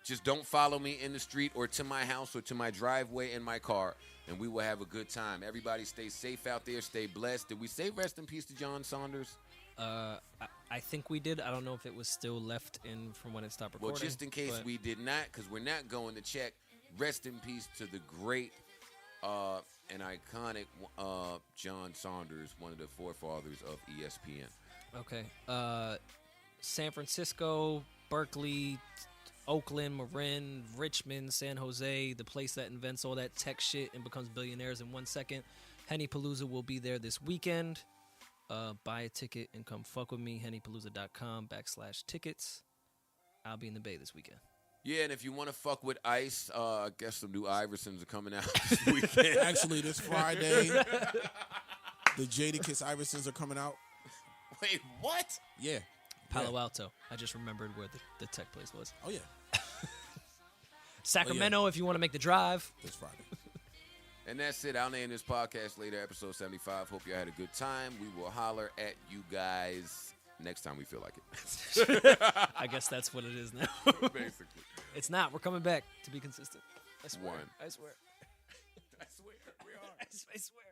Just don't follow me in the street or to my house or to my driveway in my car, and we will have a good time. Everybody stay safe out there. Stay blessed. Did we say rest in peace to John Saunders? I think we did. I don't know if it was still left in from when it stopped recording. Well, just in case we did not, because we're not going to check, rest in peace to the great and iconic John Saunders, one of the forefathers of ESPN. Okay. San Francisco, Berkeley, Oakland, Marin, Richmond, San Jose, the place that invents all that tech shit and becomes billionaires in 1 second. Hennypalooza will be there this weekend. Buy a ticket and come fuck with me. Hennypalooza.com/tickets. I'll be in the Bay this weekend. Yeah, and if you want to fuck with Ice, I guess some new Iversons are coming out this weekend. Actually, this Friday, the Jadakiss Iversons are coming out. Wait, what? Yeah. Palo Alto. I just remembered where the tech place was. Oh, yeah. Sacramento, if you want to make the drive. This Friday. And that's it. I'll name this podcast later, episode 75. Hope you had a good time. We will holler at you guys next time we feel like it. I guess that's what it is now. Basically. It's not. We're coming back to be consistent. I swear. One. I swear. I swear. We are. I swear.